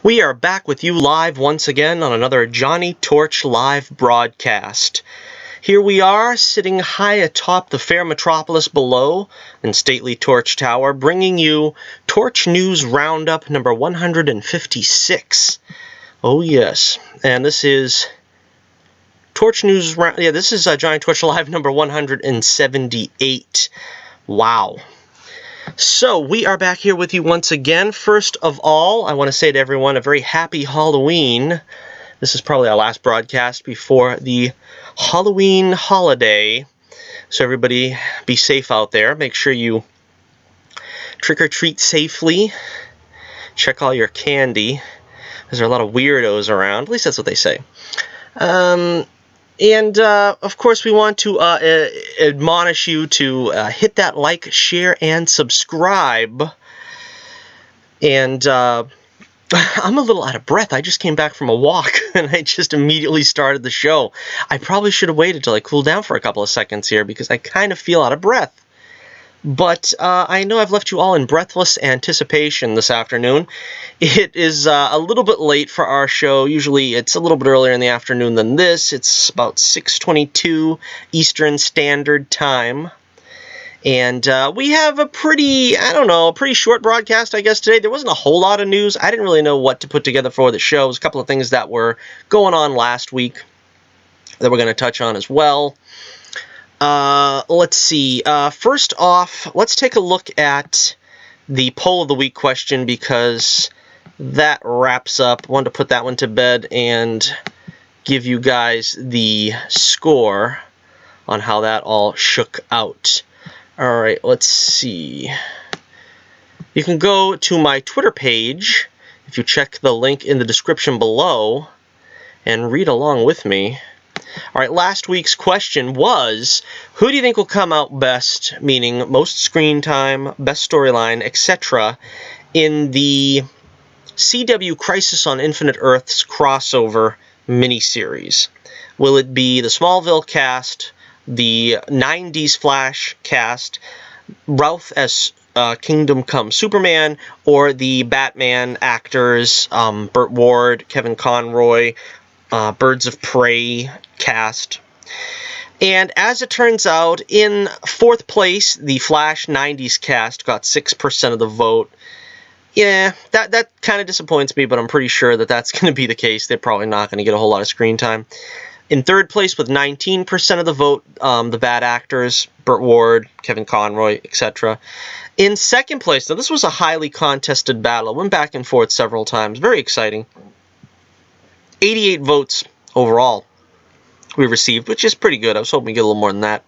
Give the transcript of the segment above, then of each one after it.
We are back with you live once again on another Johnny Torch live broadcast. Here we are, sitting high atop the fair metropolis below in stately Torch Tower, bringing you Torch News Roundup number 156. Oh yes, and this is Torch News this is Johnny Torch Live number 178. Wow. So, we are back here with you once again. First of all, I want to say to everyone a very happy Halloween. This is probably our last broadcast before the Halloween holiday. So everybody be safe out there. Make sure you trick-or-treat safely. Check all your candy. There are a lot of weirdos around. At least that's what they say. Of course, we want to admonish you to hit that like, share, and subscribe. And I'm a little out of breath. I just came back from a walk, and I just immediately started the show. I probably should have waited till I cooled down for a couple of seconds here, because I kind of feel out of breath. But I know I've left you all in breathless anticipation this afternoon. It is a little bit late for our show. Usually it's a little bit earlier in the afternoon than this. It's about 6:22 Eastern Standard Time. And we have a pretty short broadcast, I guess, today. There wasn't a whole lot of news. I didn't really know what to put together for the show. There's a couple of things that were going on last week that we're going to touch on as well. Let's see. First off, let's take a look at the poll of the week question, because that wraps up. I wanted to put that one to bed and give you guys the score on how that all shook out. Alright, let's see. You can go to my Twitter page, if you check the link in the description below, and read along with me. Alright, last week's question was, who do you think will come out best, meaning most screen time, best storyline, etc., in the CW Crisis on Infinite Earths crossover miniseries? Will it be the Smallville cast, the 90s Flash cast, Ralph as Kingdom Come Superman, or the Batman actors, Burt Ward, Kevin Conroy, Birds of Prey cast? And as it turns out, in fourth place, the Flash 90s cast got 6% of the vote. Yeah, that kind of disappoints me, but I'm pretty sure that that's going to be the case. They're probably not going to get a whole lot of screen time. In third place, with 19% of the vote, the bad actors, Burt Ward, Kevin Conroy, etc. In second place, now this was a highly contested battle. It went back and forth several times. Very exciting. 88 votes overall we received, which is pretty good. I was hoping to get a little more than that.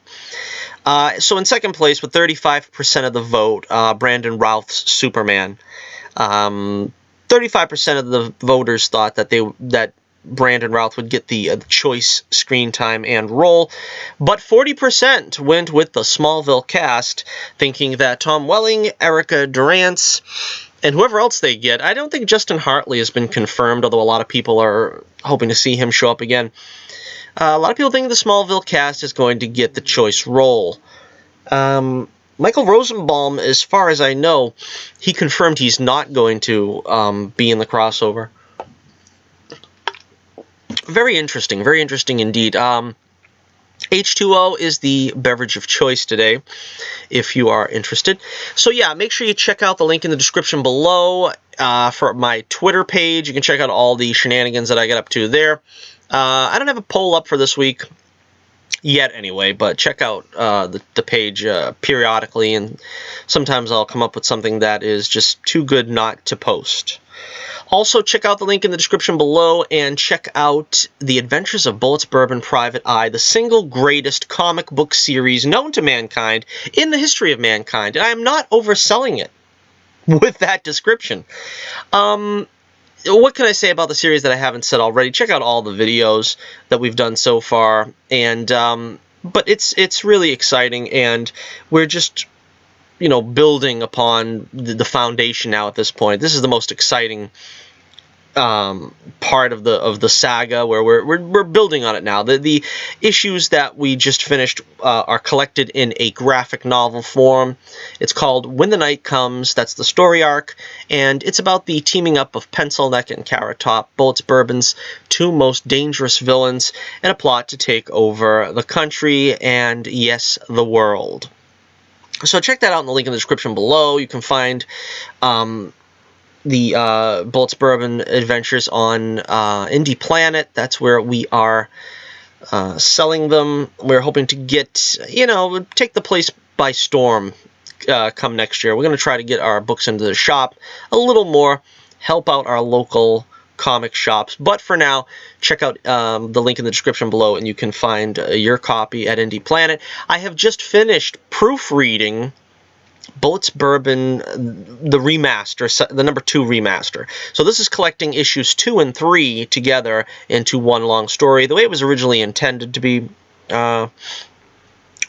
So in second place, with 35% of the vote, Brandon Routh's Superman. 35% of the voters thought that Brandon Routh would get the choice screen time and role, but 40% went with the Smallville cast, thinking that Tom Welling, Erica Durance, and whoever else they get. I don't think Justin Hartley has been confirmed, although a lot of people are hoping to see him show up again. A lot of people think the Smallville cast is going to get the choice role. Michael Rosenbaum, as far as I know, he confirmed he's not going to be in the crossover. Very interesting indeed. H2O is the beverage of choice today, if you are interested. So yeah, make sure you check out the link in the description below for my Twitter page. You can check out all the shenanigans that I get up to there. I don't have a poll up for this week yet anyway, but check out the page periodically, and sometimes I'll come up with something that is just too good not to post. Also, check out the link in the description below, and check out The Adventures of Bullets, Bourbon, Private Eye, the single greatest comic book series known to mankind in the history of mankind. And I am not overselling it with that description. What can I say about the series that I haven't said already? Check out all the videos that we've done so far, and but it's really exciting, and we're just building upon the foundation now at this point. This is the most exciting part of the saga where we're building on it now. The issues that we just finished are collected in a graphic novel form. It's called When the Night Comes. That's the story arc, and it's about the teaming up of Pencil Neck and Carrot Top, Bullets Bourbon's two most dangerous villains, in a plot to take over the country and, yes, the world. So check that out in the link in the description below. You can find the Bullets Bourbon adventures on Indie Planet. That's where we are selling them. We're hoping to get, take the place by storm come next year. We're going to try to get our books into the shop a little more, help out our local comic shops. But for now, check out the link in the description below, and you can find your copy at Indie Planet. I have just finished proofreading Bullets Bourbon, the remaster, the #2 remaster. So this is collecting issues 2 and 3 together into one long story, the way it was originally intended to be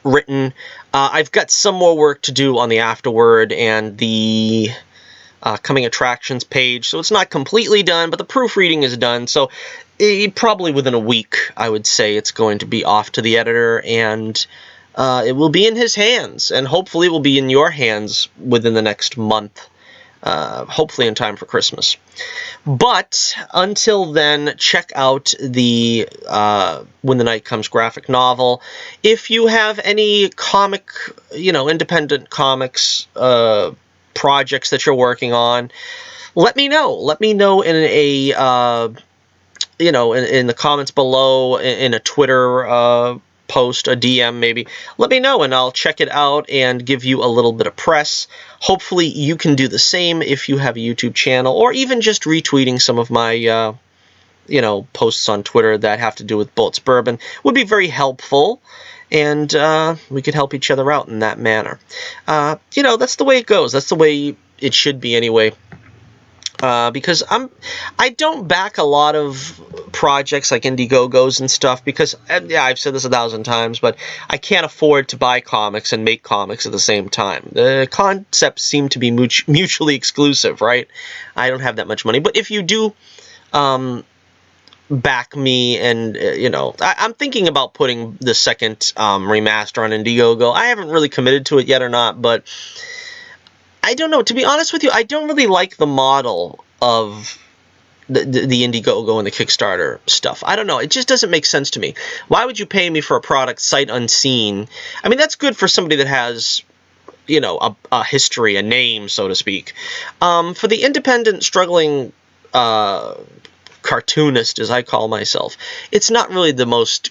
written. I've got some more work to do on the afterword and the coming attractions page, so it's not completely done, but the proofreading is done. So probably within a week, I would say it's going to be off to the editor, and it will be in his hands, and hopefully it will be in your hands within the next month, hopefully in time for Christmas. But until then, check out the When the Night Comes graphic novel. If you have any comic, independent comics projects that you're working on, let me know. Let me know in a, in the comments below, in a Twitter post, a DM maybe. Let me know, and I'll check it out and give you a little bit of press. Hopefully you can do the same if you have a YouTube channel, or even just retweeting some of my posts on Twitter that have to do with Bullets Bourbon would be very helpful, and we could help each other out in that manner. That's the way it goes. That's the way it should be anyway. Because I don't back a lot of projects like Indiegogos and stuff, because, yeah, I've said this 1,000 times, but I can't afford to buy comics and make comics at the same time. The concepts seem to be mutually exclusive, right? I don't have that much money. But if you do back me, and, I'm thinking about putting the second remaster on Indiegogo. I haven't really committed to it yet or not, but I don't know. To be honest with you, I don't really like the model of the Indiegogo and the Kickstarter stuff. I don't know. It just doesn't make sense to me. Why would you pay me for a product sight unseen? I mean, that's good for somebody that has, a history, a name, so to speak. For the independent, struggling cartoonist, as I call myself, it's not really the most,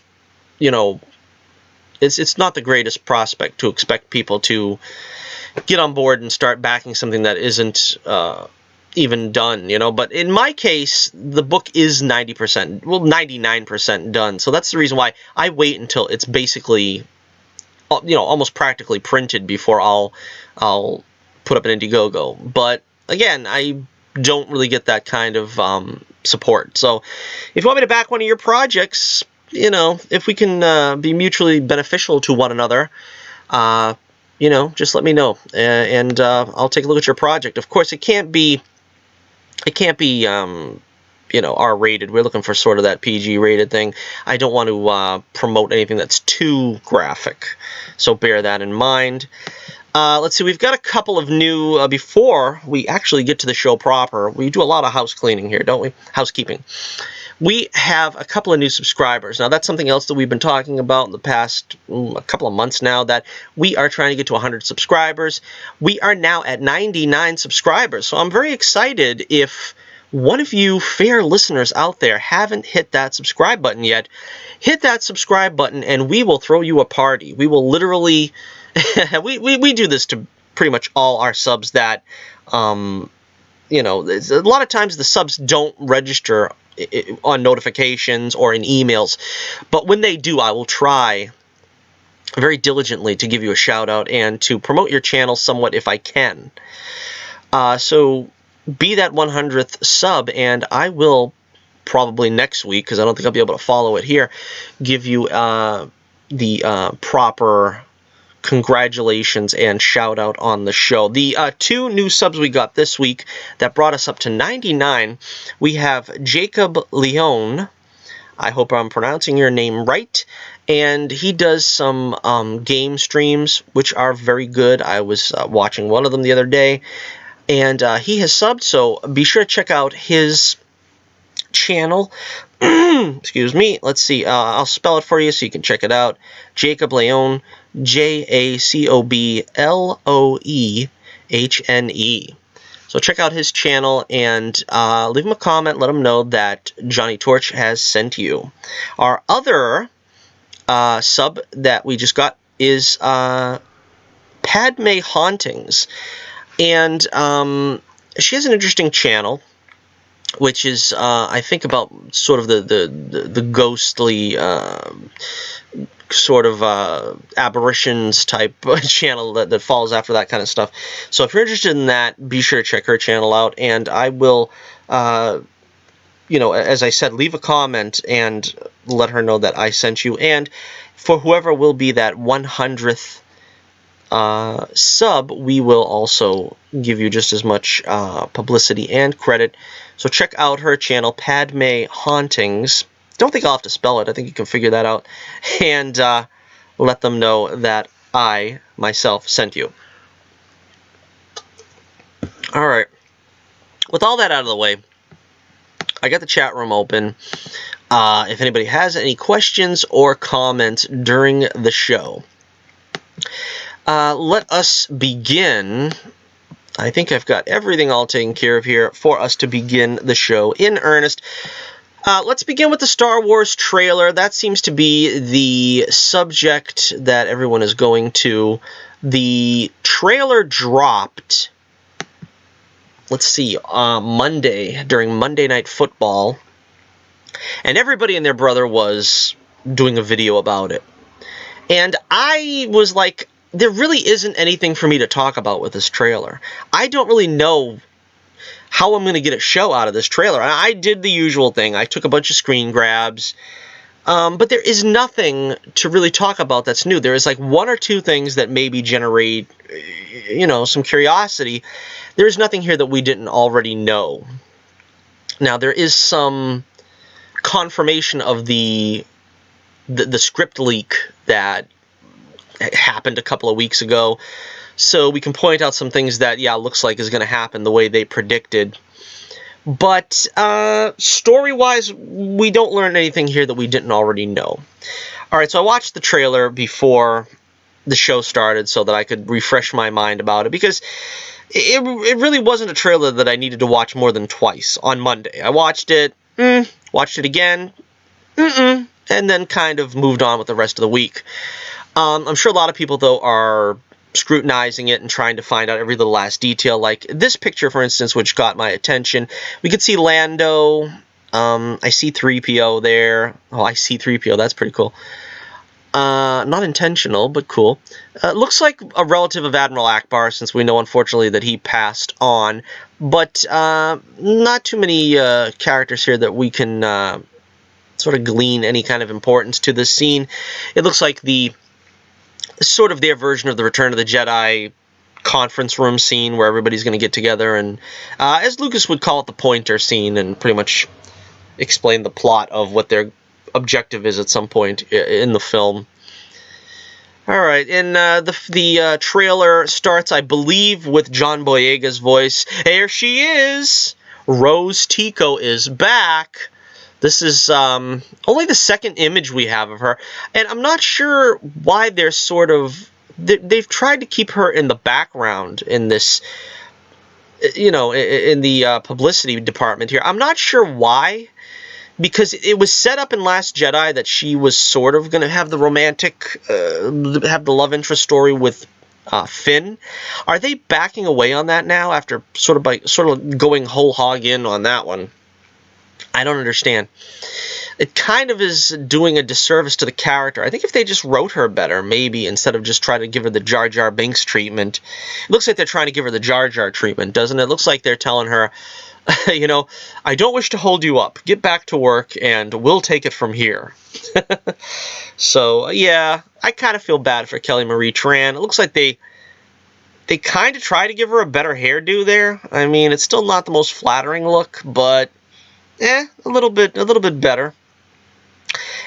it's not the greatest prospect to expect people to get on board and start backing something that isn't even done, But in my case, the book is 90%, well, 99% done. So that's the reason why I wait until it's basically, almost practically printed before I'll put up an Indiegogo. But again, I don't really get that kind of support. So if you want me to back one of your projects, if we can be mutually beneficial to one another, just let me know, and I'll take a look at your project. Of course, it can't be, R-rated. We're looking for sort of that PG-rated thing. I don't want to promote anything that's too graphic, so bear that in mind. Let's see, we've got a couple of new, before we actually get to the show proper, we do a lot of house cleaning here, don't we? Housekeeping. We have a couple of new subscribers. Now, that's something else that we've been talking about in the past a couple of months now, that we are trying to get to 100 subscribers. We are now at 99 subscribers, so I'm very excited. If one of you fair listeners out there haven't hit that subscribe button yet, hit that subscribe button, and we will throw you a party. We will literally... we do this to pretty much all our subs that, a lot of times the subs don't register on notifications or in emails, but when they do, I will try very diligently to give you a shout out and to promote your channel somewhat if I can. So be that 100th sub, and I will probably next week, because I don't think I'll be able to follow it here, give you the proper congratulations and shout out on the show. The 2 new subs we got this week that brought us up to 99, we have Jacob Leone. I hope I'm pronouncing your name right. And he does some game streams, which are very good. I was watching one of them the other day, and he has subbed, so be sure to check out his channel. Excuse me. Let's see. I'll spell it for you so you can check it out. Jacob Leone, Jacobloehne. So check out his channel and leave him a comment. Let him know that Johnny Torch has sent you. Our other sub that we just got is Padme Hauntings. And she has an interesting channel, which is, I think, about sort of the ghostly sort of apparitions type channel that falls after that kind of stuff. So if you're interested in that, be sure to check her channel out, and I will, you know, as I said, leave a comment and let her know that I sent you. And for whoever will be that 100th sub, we will also give you just as much publicity and credit. So check out her channel, Padme Hauntings. Don't think I'll have to spell it. I think you can figure that out. And let them know that I, myself, sent you. Alright. With all that out of the way, I got the chat room open. If anybody has any questions or comments during the show, let us begin. I think I've got everything all taken care of here for us to begin the show in earnest. Let's begin with the Star Wars trailer. That seems to be the subject that everyone is going to. The trailer dropped, let's see, Monday, during Monday Night Football. And everybody and their brother was doing a video about it. And I was like, there really isn't anything for me to talk about with this trailer. I don't really know how I'm going to get a show out of this trailer. I did the usual thing. I took a bunch of screen grabs. But there is nothing to really talk about that's new. There is like 1 or 2 things that maybe generate, you know, some curiosity. There is nothing here that we didn't already know. Now, there is some confirmation of the script leak that happened a couple of weeks ago. So we can point out some things that, yeah, looks like is going to happen the way they predicted. But story-wise, we don't learn anything here that we didn't already know. Alright, so I watched the trailer before the show started so that I could refresh my mind about it, because it really wasn't a trailer that I needed to watch more than twice on Monday. I watched it, watched it again, and then kind of moved on with the rest of the week. I'm sure a lot of people, though, are scrutinizing it and trying to find out every little last detail. Like this picture, for instance, which got my attention. We could see Lando. I see 3PO there. Oh, I see 3PO. That's pretty cool. Not intentional, but cool. Looks like a relative of Admiral Akbar, since we know, unfortunately, that he passed on. But not too many characters here that we can sort of glean any kind of importance to this scene. It looks like sort of their version of the Return of the Jedi conference room scene where everybody's going to get together and, as Lucas would call it, the pointer scene, and pretty much explain the plot of what their objective is at some point in the film. Alright, and the trailer starts, I believe, with John Boyega's voice. There she is! Rose Tico is back! This is only the second image we have of her, and I'm not sure why they're sort of... They've tried to keep her in the background in this, you know, in the publicity department here. I'm not sure why, because it was set up in Last Jedi that she was sort of going to have the romantic, have the love interest story with Finn. Are they backing away on that now after sort of going whole hog in on that one? I don't understand. it kind of is doing a disservice to the character. I think if they just wrote her better, maybe, instead of just trying to give her the Jar Jar Binks treatment. It looks like they're trying to give her the Jar Jar treatment, doesn't it? It looks like they're telling her, you know, I don't wish to hold you up. Get back to work, and we'll take it from here. So, yeah, I kind of feel bad for Kelly Marie Tran. It looks like they kind of try to give her a better hairdo there. I mean, it's still not the most flattering look, but a little bit better.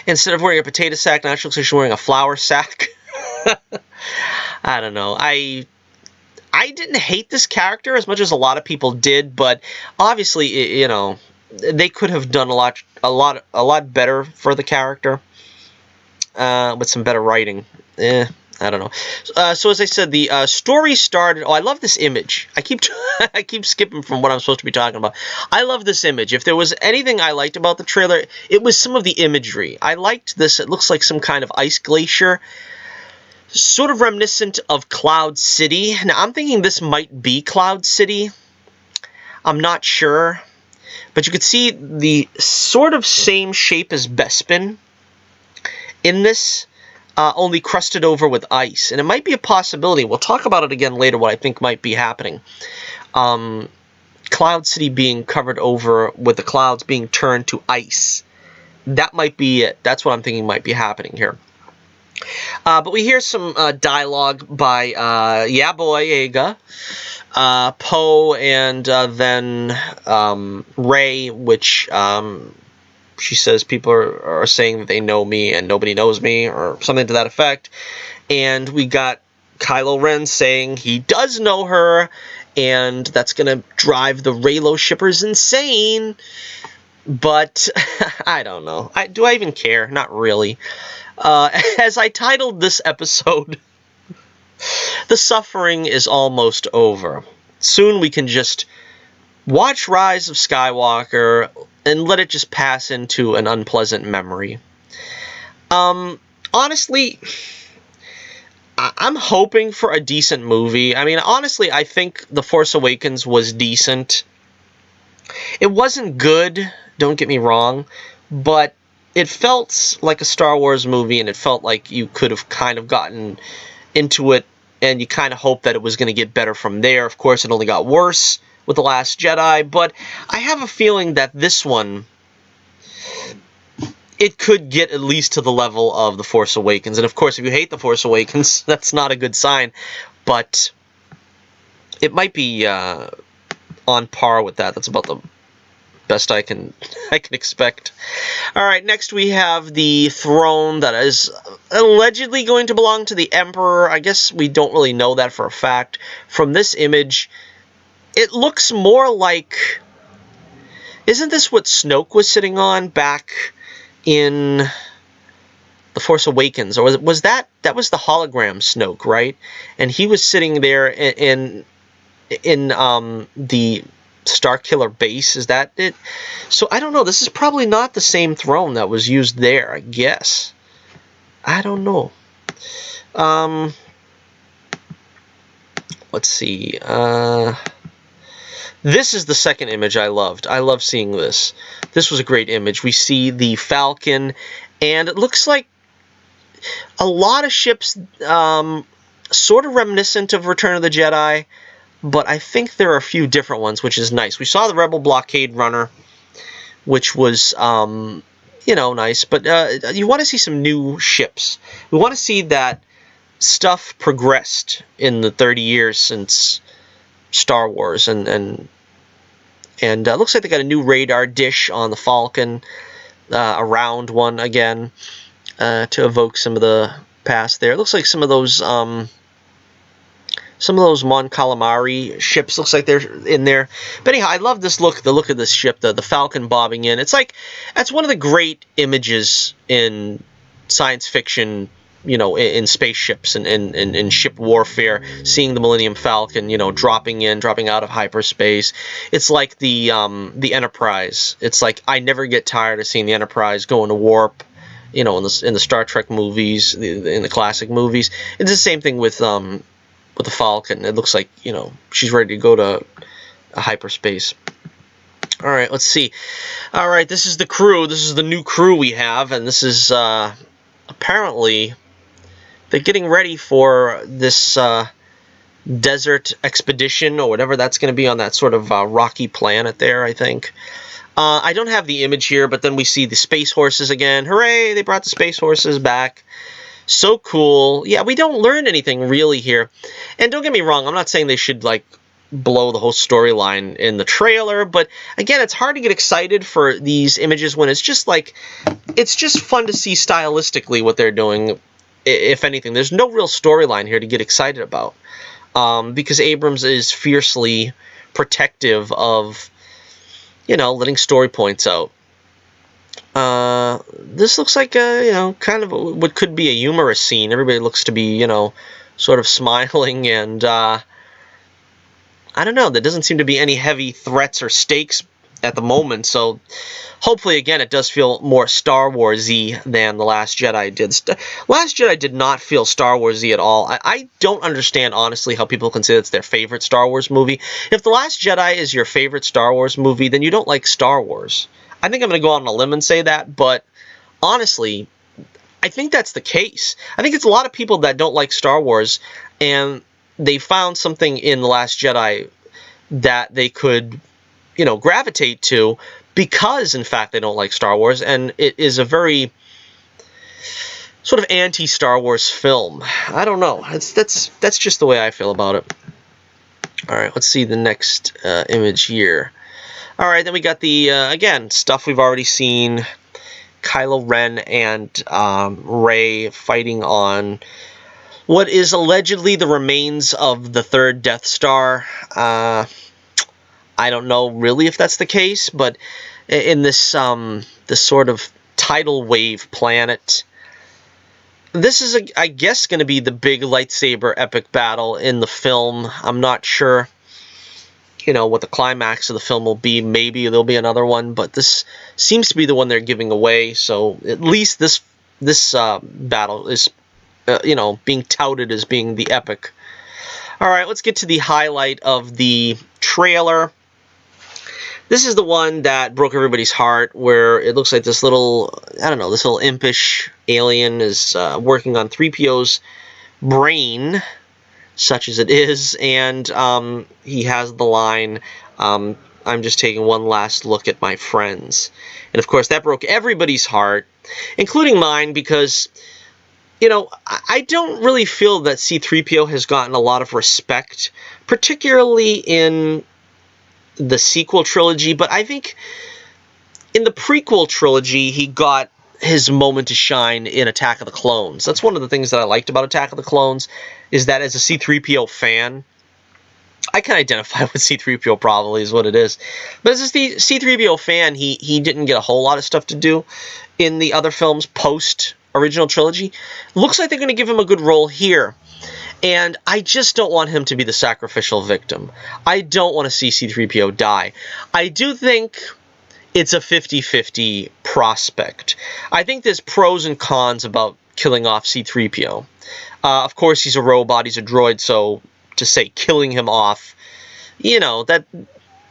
Instead of wearing a potato sack, now she looks like she's wearing a flour sack. I don't know. I didn't hate this character as much as a lot of people did, but obviously, you know, they could have done a lot better for the character with some better writing. I don't know. So as I said, the story started. Oh, I love this image. I keep skipping from what I'm supposed to be talking about. I love this image. If there was anything I liked about the trailer, it was some of the imagery. I liked this. It looks like some kind of ice glacier, sort of reminiscent of Cloud City. Now I'm thinking this might be Cloud City. I'm not sure, but you could see the sort of same shape as Bespin in this. Only crusted over with ice. And it might be a possibility. We'll talk about it again later, what I think might be happening. Cloud City being covered over with the clouds being turned to ice. That might be it. That's what I'm thinking might be happening here. But we hear some dialogue by, yeah boy, Aga, Poe, and then Rey, which... she says people are saying that they know me and nobody knows me, or something to that effect. And we got Kylo Ren saying he does know her, and that's going to drive the Reylo shippers insane. But I don't know. Do I even care? Not really. As I titled this episode, the suffering is almost over. Soon we can just watch Rise of Skywalker and let it just pass into an unpleasant memory. Honestly, I'm hoping for a decent movie. I mean, honestly, I think The Force Awakens was decent. It wasn't good, don't get me wrong, but it felt like a Star Wars movie, and it felt like you could have kind of gotten into it, and you kind of hoped that it was going to get better from there. Of course, it only got worse with The Last Jedi, but I have a feeling that this one, it could get at least to the level of The Force Awakens. And of course, if you hate The Force Awakens, that's not a good sign, but it might be on par with that. That's about the best I can expect. Alright, next we have the throne that is allegedly going to belong to the Emperor. I guess we don't really know that for a fact. From this image, it looks more like... Isn't this what Snoke was sitting on back in The Force Awakens? Or was that was the hologram Snoke, right? And he was sitting there in the Starkiller base. Is that it? So I don't know. This is probably not the same throne that was used there, I guess. I don't know. Let's see. This is the second image I loved. I love seeing this. This was a great image. We see the Falcon, and it looks like a lot of ships sort of reminiscent of Return of the Jedi, but I think there are a few different ones, which is nice. We saw the Rebel Blockade Runner, which was, you know, nice, but you want to see some new ships. We want to see that stuff progressed in the 30 years since Star Wars, and looks like they got a new radar dish on the Falcon, a round one again, to evoke some of the past there. It looks like some of those Mon Calamari ships looks like they're in there. But anyhow, I love this look, the look of this ship, the Falcon bobbing in. It's like, that's one of the great images in science fiction, you know, in spaceships and in ship warfare, seeing the Millennium Falcon, you know, dropping out of hyperspace. It's like the Enterprise. It's like, I never get tired of seeing the Enterprise going to warp, you know, in the Star Trek movies, in the classic movies. It's the same thing with the Falcon. It looks like, you know, she's ready to go to hyperspace. All right, let's see. All right, this is the crew. This is the new crew we have, and this is apparently they're getting ready for this desert expedition or whatever that's going to be on that sort of rocky planet there, I think. I don't have the image here, but then we see the space horses again. Hooray, they brought the space horses back. So cool. Yeah, we don't learn anything really here. And don't get me wrong, I'm not saying they should, like, blow the whole storyline in the trailer, but again, it's hard to get excited for these images when it's just like, it's just fun to see stylistically what they're doing, if anything. There's no real storyline here to get excited about, because Abrams is fiercely protective of, you know, letting story points out. This looks like a, you know, kind of what could be a humorous scene. Everybody looks to be, you know, sort of smiling, and I don't know, there doesn't seem to be any heavy threats or stakes at the moment, so hopefully, again, it does feel more Star Wars-y than The Last Jedi did. Last Jedi did not feel Star Wars-y at all. I don't understand, honestly, how people can say it's their favorite Star Wars movie. If The Last Jedi is your favorite Star Wars movie, then you don't like Star Wars. I think I'm going to go out on a limb and say that, but honestly, I think that's the case. I think it's a lot of people that don't like Star Wars, and they found something in The Last Jedi that they could, you know, gravitate to because, in fact, they don't like Star Wars, and it is a very sort of anti-Star Wars film. I don't know. That's just the way I feel about it. All right, let's see the next image here. All right, then we got the, again, stuff we've already seen. Kylo Ren and Rey fighting on what is allegedly the remains of the third Death Star. I don't know really if that's the case, but in this this sort of tidal wave planet, this is, I guess, going to be the big lightsaber epic battle in the film. I'm not sure, you know, what the climax of the film will be. Maybe there'll be another one, but this seems to be the one they're giving away. So at least this battle is, you know, being touted as being the epic. All right, let's get to the highlight of the trailer. This is the one that broke everybody's heart, where it looks like this little, I don't know, this little impish alien is working on 3PO's brain, such as it is, and he has the line, I'm just taking one last look at my friends. And of course, that broke everybody's heart, including mine, because, you know, I don't really feel that C-3PO has gotten a lot of respect, particularly in the sequel trilogy, but I think in the prequel trilogy, he got his moment to shine in Attack of the Clones. That's one of the things that I liked about Attack of the Clones, is that as a C-3PO fan, I can identify with C-3PO probably is what it is. But as a C-3PO fan, he didn't get a whole lot of stuff to do in the other films post-original trilogy. Looks like they're going to give him a good role here. And I just don't want him to be the sacrificial victim. I don't want to see C-3PO die. I do think it's a 50-50 prospect. I think there's pros and cons about killing off C-3PO. Of course, he's a robot, he's a droid, so to say killing him off, you know, that,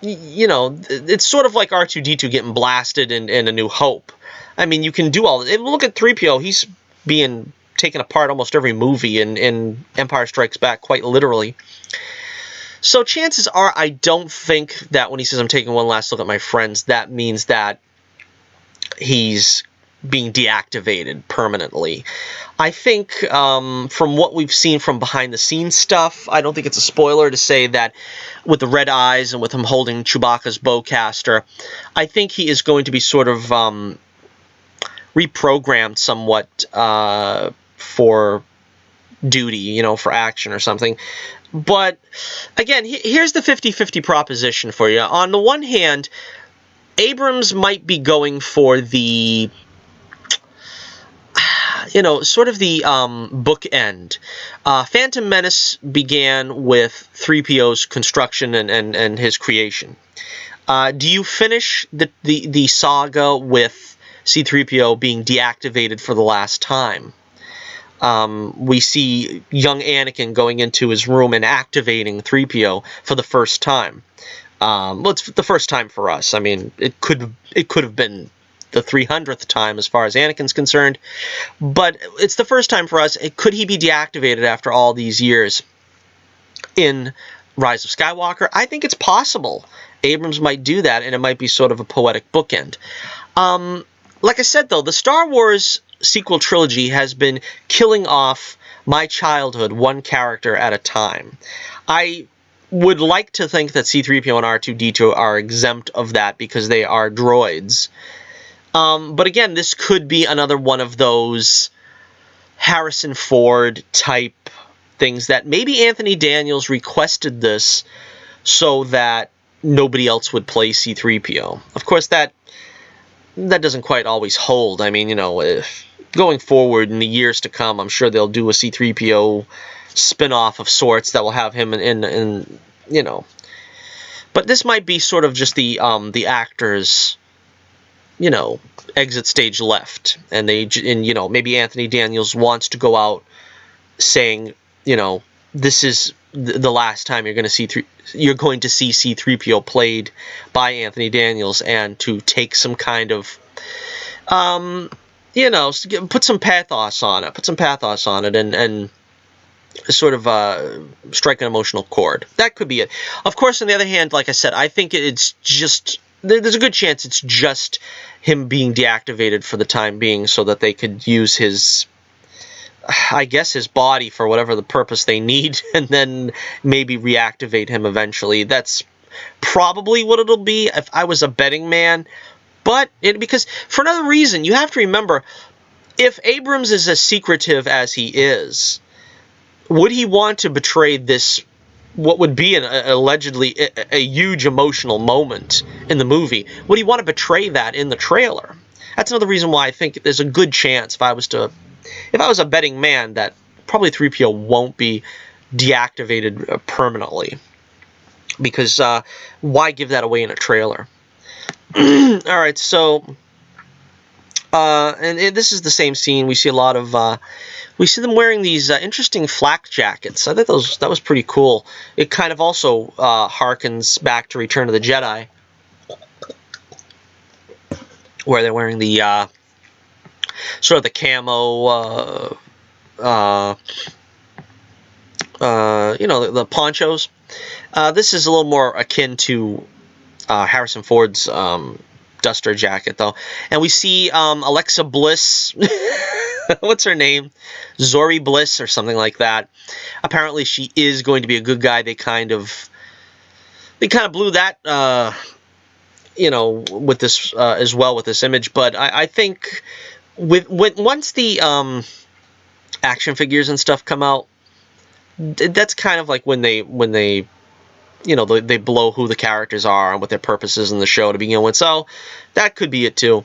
you know, it's sort of like R2-D2 getting blasted in A New Hope. I mean, you can do all that. Look at 3PO, he's being taken apart almost every movie in Empire Strikes Back, quite literally. So chances are, I don't think that when he says, I'm taking one last look at my friends, that means that he's being deactivated permanently. I think from what we've seen from behind-the-scenes stuff, I don't think it's a spoiler to say that with the red eyes and with him holding Chewbacca's bowcaster, I think he is going to be sort of reprogrammed somewhat for duty, you know, for action or something. But, again, here's the 50-50 proposition for you. On the one hand, Abrams might be going for the, you know, sort of the bookend. Phantom Menace began with 3PO's construction and his creation. Do you finish the saga with C-3PO being deactivated for the last time? We see young Anakin going into his room and activating 3PO for the first time. Well, it's the first time for us. I mean, it could have been the 300th time as far as Anakin's concerned, but it's the first time for us. Could he be deactivated after all these years in Rise of Skywalker? I think it's possible. Abrams might do that, and it might be sort of a poetic bookend. Like I said, though, the Star Wars sequel trilogy has been killing off my childhood one character at a time. I would like to think that C-3PO and R2-D2 are exempt of that because they are droids. But again, this could be another one of those Harrison Ford type things that maybe Anthony Daniels requested this so that nobody else would play C-3PO. Of course, that doesn't quite always hold. I mean, you know, if going forward in the years to come, I'm sure they'll do a C-3PO spin-off of sorts that will have him in you know. But this might be sort of just the actors, you know, exit stage left, and you know, maybe Anthony Daniels wants to go out saying, you know, this is the last time you're going to see C-3PO played by Anthony Daniels, and to take some kind of you know, put some pathos on it, and sort of strike an emotional chord. That could be it. Of course, on the other hand, like I said, I think it's just, there's a good chance it's just him being deactivated for the time being so that they could use his, I guess, his body for whatever the purpose they need, and then maybe reactivate him eventually. That's probably what it'll be if I was a betting man. But because for another reason, you have to remember, if Abrams is as secretive as he is, would he want to betray this, what would be allegedly a huge emotional moment in the movie? Would he want to betray that in the trailer? That's another reason why I think there's a good chance, if I was a betting man, that probably 3PO won't be deactivated permanently. Because why give that away in a trailer? Alright, so and this is the same scene. We see a lot of we see them wearing these interesting flak jackets. I thought that was pretty cool. It kind of also harkens back to Return of the Jedi, where they're wearing the sort of the camo, you know, the ponchos. This is a little more akin to Harrison Ford's duster jacket, though. And we see Alexa Bliss. What's her name? Zori Bliss or something like that. Apparently she is going to be a good guy. They kind of blew that, you know, with this as well with this image. But I think once the action figures and stuff come out, that's kind of like when they you know, they blow who the characters are and what their purpose is in the show to begin with. So that could be it too,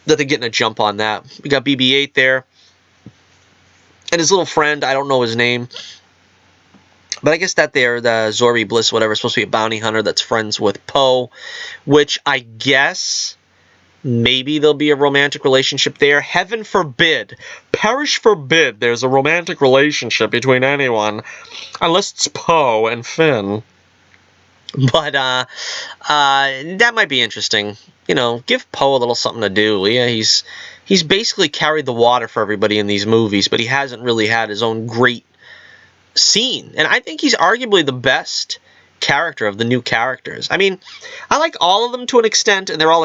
that they're getting a jump on that. We got BB-8 there, and his little friend, I don't know his name, but I guess that they're the Zori Bliss, whatever, supposed to be a bounty hunter that's friends with Poe, which I guess maybe there'll be a romantic relationship there. Heaven forbid, perish forbid, there's a romantic relationship between anyone, unless it's Poe and Finn. But that might be interesting. You know, give Poe a little something to do. Yeah, he's basically carried the water for everybody in these movies, but he hasn't really had his own great scene. And I think he's arguably the best character of the new characters. I mean, I like all of them to an extent, and they're all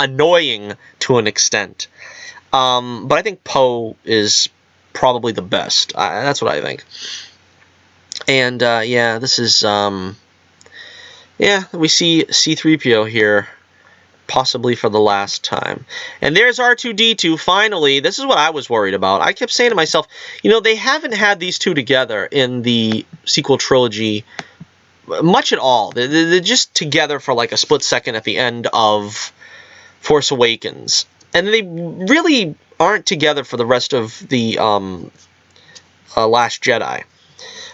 annoying to an extent. But I think Poe is probably the best. That's what I think. And yeah, this is yeah, we see C-3PO here, possibly for the last time. And there's R2-D2, finally. This is what I was worried about. I kept saying to myself, you know, they haven't had these two together in the sequel trilogy much at all. They're just together for like a split second at the end of Force Awakens. And they really aren't together for the rest of the Last Jedi.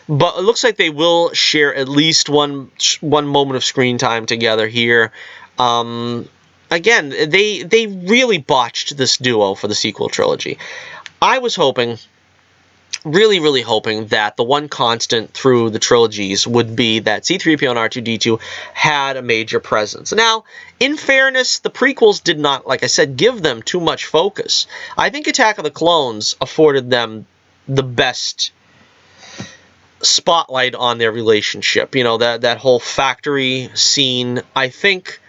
But it looks like they will share at least one moment of screen time together here. Again, they really botched this duo for the sequel trilogy. I was hoping really, really hoping that the one constant through the trilogies would be that C-3PO and R2-D2 had a major presence. Now, in fairness, the prequels did not, like I said, give them too much focus. I think Attack of the Clones afforded them the best spotlight on their relationship. You know, that whole factory scene, I think,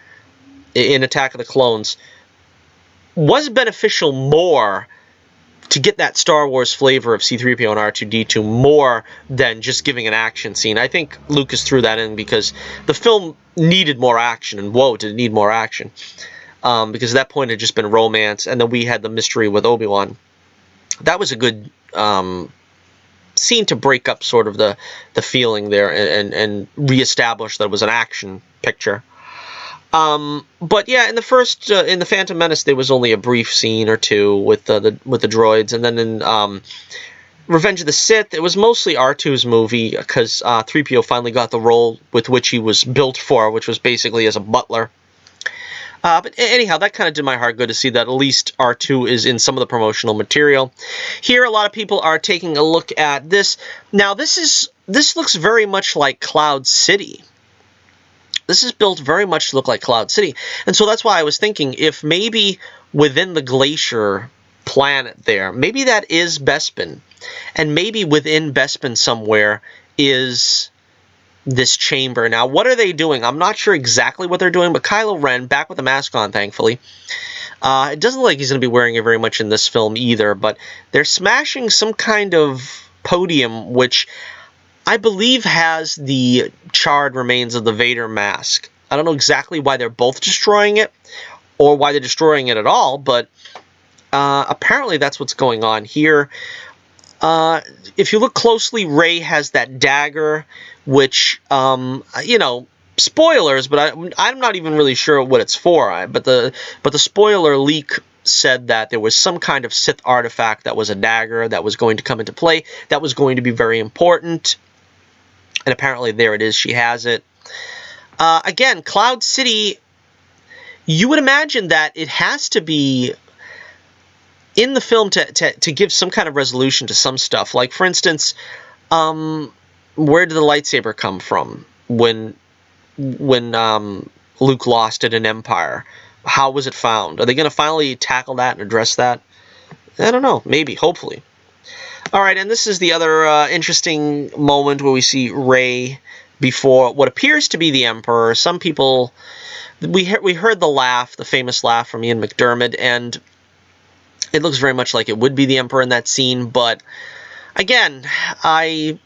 in Attack of the Clones was beneficial more to get that Star Wars flavor of C-3PO and R2-D2 more than just giving an action scene. I think Lucas threw that in because the film needed more action, and whoa, did it need more action. Because at that point it had just been romance, and then we had the mystery with Obi-Wan. That was a good scene to break up sort of the feeling there and reestablish that it was an action picture. But yeah, in the first, in the Phantom Menace, there was only a brief scene or two with the droids, and then in Revenge of the Sith, it was mostly R2's movie because 3PO finally got the role with which he was built for, which was basically as a butler. But anyhow, that kind of did my heart good to see that at least R2 is in some of the promotional material. Here, a lot of people are taking a look at this. Now, this looks very much like Cloud City. This is built very much to look like Cloud City. And so that's why I was thinking, if maybe within the glacier planet there, maybe that is Bespin. And maybe within Bespin somewhere is this chamber. Now, what are they doing? I'm not sure exactly what they're doing, but Kylo Ren, back with the mask on, thankfully. It doesn't look like he's going to be wearing it very much in this film either, but they're smashing some kind of podium, which I believe has the charred remains of the Vader mask. I don't know exactly why they're both destroying it, or why they're destroying it at all, but apparently that's what's going on here. If you look closely, Rey has that dagger, which, you know, spoilers, but I'm not even really sure what it's for. But the spoiler leak said that there was some kind of Sith artifact that was a dagger that was going to come into play, that was going to be very important. And apparently there it is, she has it. Again, Cloud City, you would imagine that it has to be in the film to give some kind of resolution to some stuff. Like, for instance, where did the lightsaber come from when Luke lost it in Empire? How was it found? Are they going to finally tackle that and address that? I don't know. Maybe. Hopefully. All right, and this is the other interesting moment where we see Rey before what appears to be the Emperor. Some people, we heard the laugh, the famous laugh from Ian McDiarmid, and it looks very much like it would be the Emperor in that scene. But again, I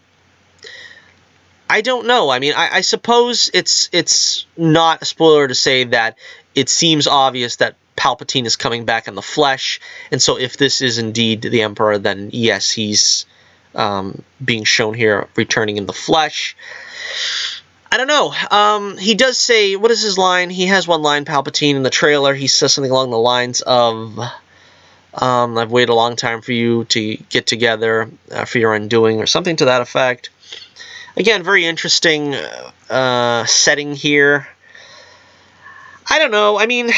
don't know. I mean, I suppose it's not a spoiler to say that it seems obvious that Palpatine is coming back in the flesh, and so if this is indeed the Emperor, then yes, he's being shown here returning in the flesh. I don't know. He does say, what is his line? He has one line, Palpatine, in the trailer. He says something along the lines of, I've waited a long time for you to get together, for your undoing, or something to that effect. Again, very interesting setting here. I don't know. I mean,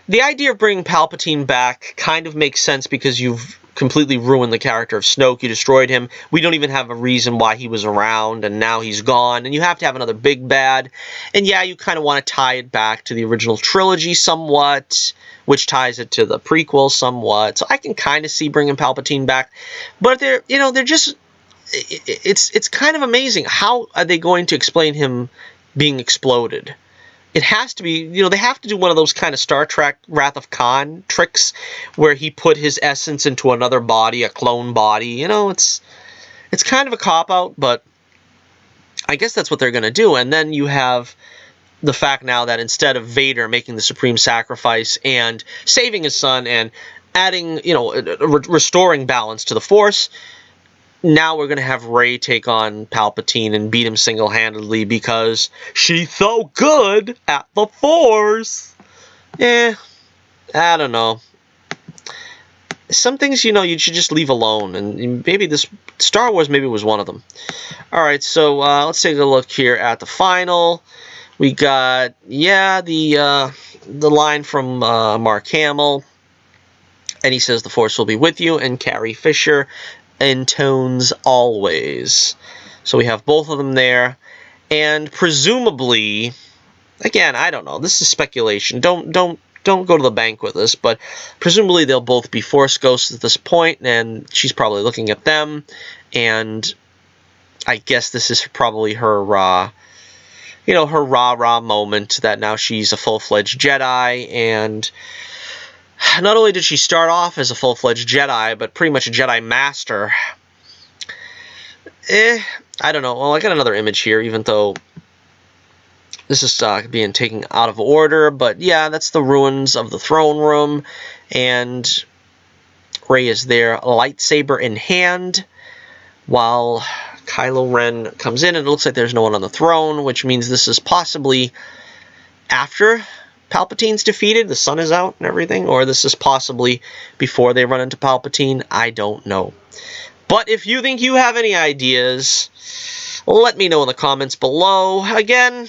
the idea of bringing Palpatine back kind of makes sense because you've completely ruined the character of Snoke. You destroyed him. We don't even have a reason why he was around, and now he's gone. And you have to have another big bad. And yeah, you kind of want to tie it back to the original trilogy somewhat, which ties it to the prequel somewhat. So I can kind of see bringing Palpatine back. But they're just... It's kind of amazing. How are they going to explain him being exploded? It has to be, they have to do one of those kind of Star Trek Wrath of Khan tricks where he put his essence into another body, a clone body. It's kind of a cop-out, but I guess that's what they're going to do. And then you have the fact now that instead of Vader making the supreme sacrifice and saving his son and adding, restoring balance to the Force, now we're going to have Rey take on Palpatine and beat him single-handedly because she's so good at the Force. I don't know. Some things, you should just leave alone, and maybe this Star Wars maybe was one of them. All right, so let's take a look here at the final. We got, the line from Mark Hamill. And he says the Force will be with you, and Carrie Fisher intones always. So we have both of them there, and presumably, again, I don't know, this is speculation, don't go to the bank with this, but presumably they'll both be Force ghosts at this point, and she's probably looking at them, and I guess this is probably her, you know, her rah-rah moment that now she's a full-fledged Jedi, and not only did she start off as a full-fledged Jedi, but pretty much a Jedi Master. I don't know. Well, I got another image here, even though this is being taken out of order, but yeah, that's the ruins of the throne room, and Rey is there, lightsaber in hand, while Kylo Ren comes in, and it looks like there's no one on the throne, which means this is possibly after Palpatine's defeated, the sun is out and everything, or this is possibly before they run into Palpatine. I don't know. But if you think you have any ideas, let me know in the comments below. Again,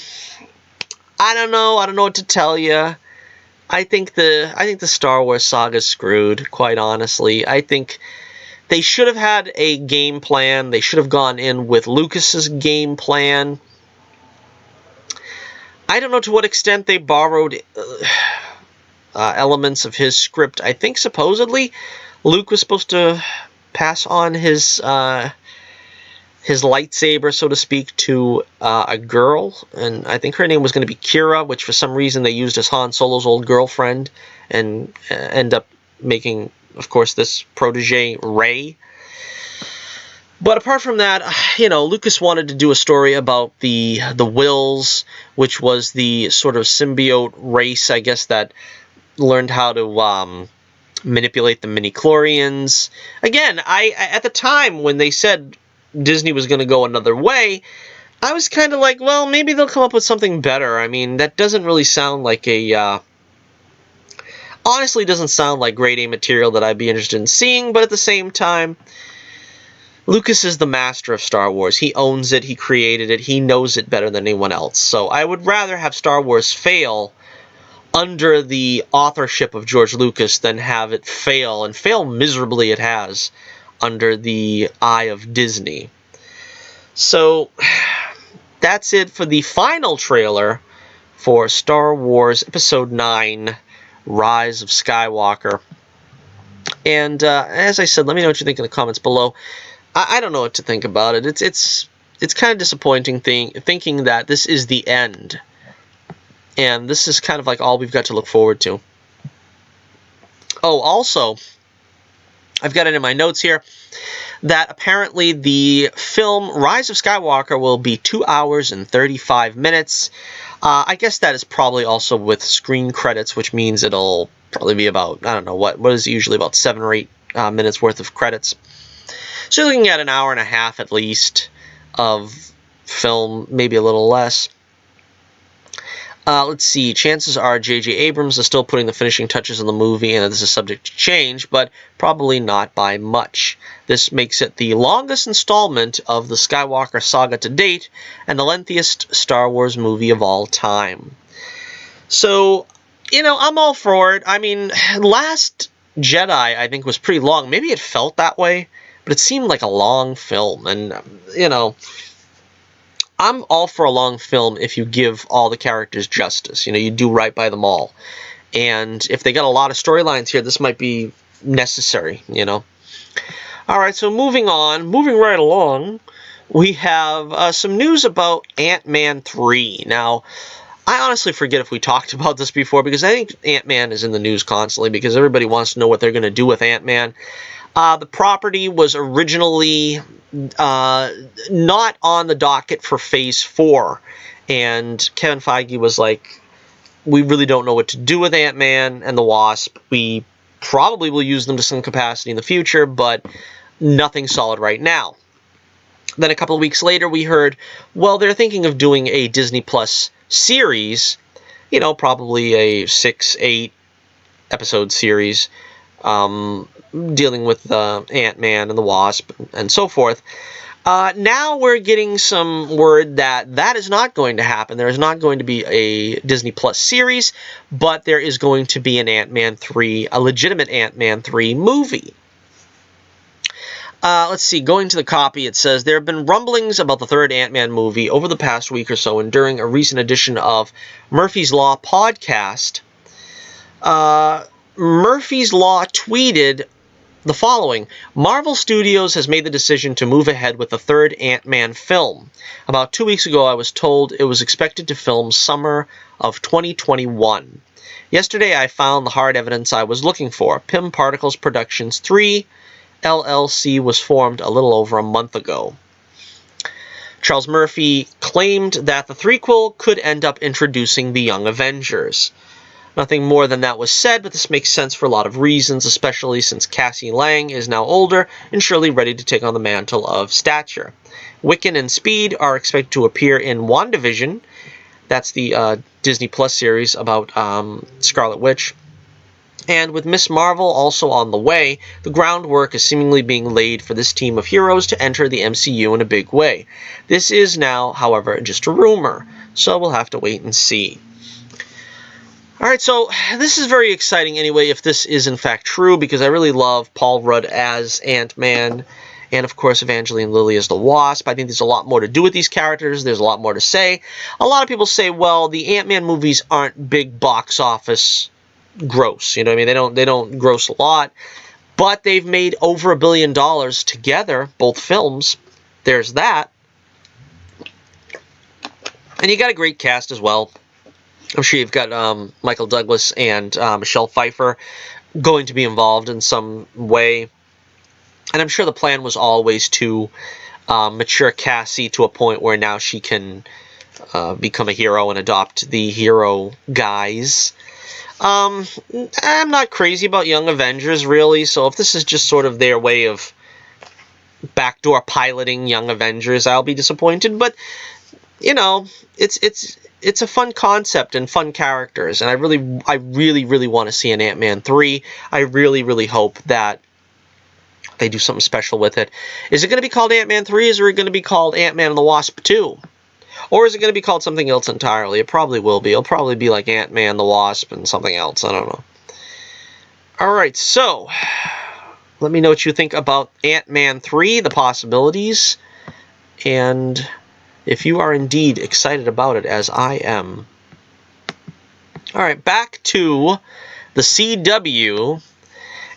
I don't know what to tell you. I think the Star Wars saga is screwed, quite honestly. I think they should have had a game plan. They should have gone in with Lucas's game plan. I don't know to what extent they borrowed elements of his script. I think supposedly Luke was supposed to pass on his lightsaber, so to speak, to a girl, and I think her name was going to be Kira, which for some reason they used as Han Solo's old girlfriend, and end up making, of course, this protege Rey. But apart from that, you know, Lucas wanted to do a story about the Wills, which was the sort of symbiote race, I guess, that learned how to manipulate the midi-chlorians. Again, I at the time when they said Disney was going to go another way, I was kind of like, well, maybe they'll come up with something better. I mean, that doesn't really sound like a... honestly, doesn't sound like grade A material that I'd be interested in seeing, but at the same time, Lucas is the master of Star Wars. He owns it, he created it, he knows it better than anyone else. So I would rather have Star Wars fail under the authorship of George Lucas than have it fail, and fail miserably it has, under the eye of Disney. So that's it for the final trailer for Star Wars Episode 9, Rise of Skywalker. And as I said, let me know what you think in the comments below. I don't know what to think about it. It's kind of disappointing thinking that this is the end. And this is kind of like all we've got to look forward to. Oh, also, I've got it in my notes here that apparently the film Rise of Skywalker will be 2 hours and 35 minutes. I guess that is probably also with screen credits, which means it'll probably be about, I don't know, what is usually about 7 or 8 minutes worth of credits. So you're looking at an hour and a half at least of film, maybe a little less. Let's see, chances are J.J. Abrams is still putting the finishing touches on the movie, and this is subject to change, but probably not by much. This makes it the longest installment of the Skywalker saga to date, and the lengthiest Star Wars movie of all time. So, you know, I'm all for it. I mean, Last Jedi, I think, was pretty long. Maybe it felt that way, but it seemed like a long film, and, you know, I'm all for a long film if you give all the characters justice. You know, you do right by them all. And if they got a lot of storylines here, this might be necessary, you know. Alright, so moving right along, we have some news about Ant-Man 3. Now, I honestly forget if we talked about this before, because I think Ant-Man is in the news constantly, because everybody wants to know what they're going to do with Ant-Man. The property was originally not on the docket for Phase 4, and Kevin Feige was like, we really don't know what to do with Ant-Man and the Wasp. We probably will use them to some capacity in the future, but nothing solid right now. Then a couple of weeks later, we heard, well, they're thinking of doing a Disney Plus series, you know, probably a 6-8 episode series, dealing with Ant-Man and the Wasp and so forth. Now we're getting some word that that is not going to happen. There is not going to be a Disney Plus series, but there is going to be an Ant-Man 3, a legitimate Ant-Man 3 movie. Let's see, going to the copy, it says, there have been rumblings about the third Ant-Man movie over the past week or so, and during a recent edition of Murphy's Law podcast, Murphy's Law tweeted the following: Marvel Studios has made the decision to move ahead with the third Ant-Man film. About 2 weeks ago, I was told it was expected to film summer of 2021. Yesterday, I found the hard evidence I was looking for. Pym Particles Productions 3 LLC was formed a little over a month ago. Charles Murphy claimed that the threequel could end up introducing the Young Avengers. Nothing more than that was said, but this makes sense for a lot of reasons, especially since Cassie Lang is now older and surely ready to take on the mantle of stature. Wiccan and Speed are expected to appear in WandaVision. That's the Disney Plus series about Scarlet Witch. And with Ms. Marvel also on the way, the groundwork is seemingly being laid for this team of heroes to enter the MCU in a big way. This is now, however, just a rumor, so we'll have to wait and see. Alright, so this is very exciting anyway, if this is in fact true, because I really love Paul Rudd as Ant-Man, and of course Evangeline Lilly as the Wasp. I think there's a lot more to do with these characters, there's a lot more to say. A lot of people say, well, the Ant-Man movies aren't big box office gross, you know what I mean? They don't gross a lot, but they've made over $1 billion together, both films. There's that. And you got a great cast as well. I'm sure you've got Michael Douglas and Michelle Pfeiffer going to be involved in some way. And I'm sure the plan was always to mature Cassie to a point where now she can become a hero and adopt the hero guise. I'm not crazy about Young Avengers, really, so if this is just sort of their way of backdoor piloting Young Avengers, I'll be disappointed. But, you know, it's a fun concept and fun characters, and I really want to see an Ant-Man 3. I really hope that they do something special with it. Is it going to be called Ant-Man 3? Is it going to be called Ant-Man and the Wasp 2? Or is it going to be called something else entirely? It probably will be. It'll probably be like Ant-Man, the Wasp, and something else. I don't know. Alright, so let me know what you think about Ant-Man 3, the possibilities, and if you are indeed excited about it as I am. Alright, back to the CW.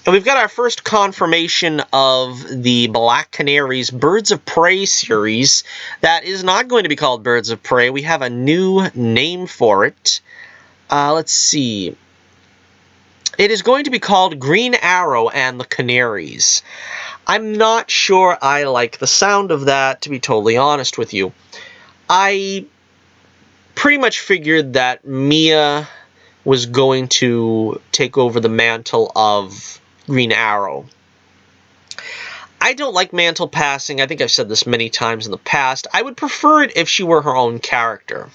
And we've got our first confirmation of the Black Canaries Birds of Prey series. That is not going to be called Birds of Prey. We have a new name for it. Let's see. It is going to be called Green Arrow and the Canaries. I'm not sure I like the sound of that, to be totally honest with you. I pretty much figured that Mia was going to take over the mantle of Green Arrow. I don't like mantle passing. I think I've said this many times in the past. I would prefer it if she were her own character.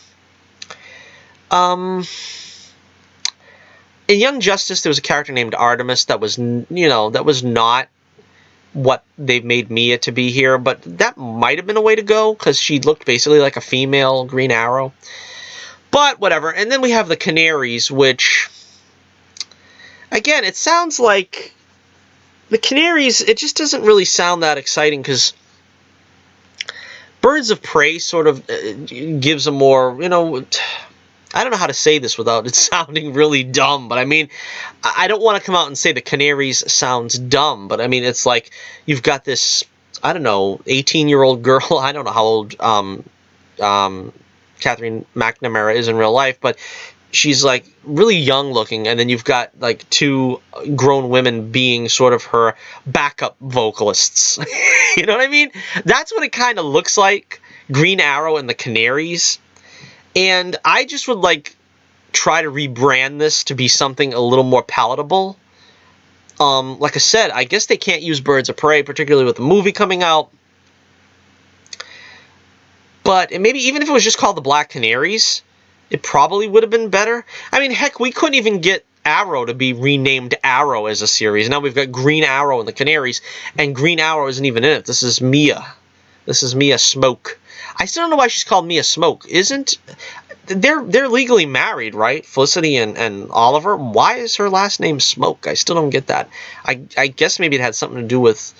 In Young Justice, there was a character named Artemis that was, that was not what they've made Mia to be here, but that might have been a way to go, because she looked basically like a female Green Arrow. But whatever. And then we have the Canaries, which, again, it sounds like the Canaries, it just doesn't really sound that exciting, because Birds of Prey sort of gives a more, I don't know how to say this without it sounding really dumb, but I mean, I don't want to come out and say the Canaries sounds dumb, but I mean, it's like you've got this, I don't know, 18-year-old girl, I don't know how old Catherine McNamara is in real life, but she's like really young looking, and then you've got like two grown women being sort of her backup vocalists. You know what I mean? That's what it kind of looks like, Green Arrow and the Canaries. And I just would like try to rebrand this to be something a little more palatable. Like I said, I guess they can't use Birds of Prey, particularly with the movie coming out. But maybe even if it was just called the Black Canaries, it probably would have been better. I mean, heck, we couldn't even get Arrow to be renamed Arrow as a series. Now we've got Green Arrow and the Canaries, and Green Arrow isn't even in it. This is Mia This is Mia Smoke. I still don't know why she's called Mia Smoke. They're legally married, right? Felicity and Oliver. Why is her last name Smoke? I still don't get that. I guess maybe it had something to do with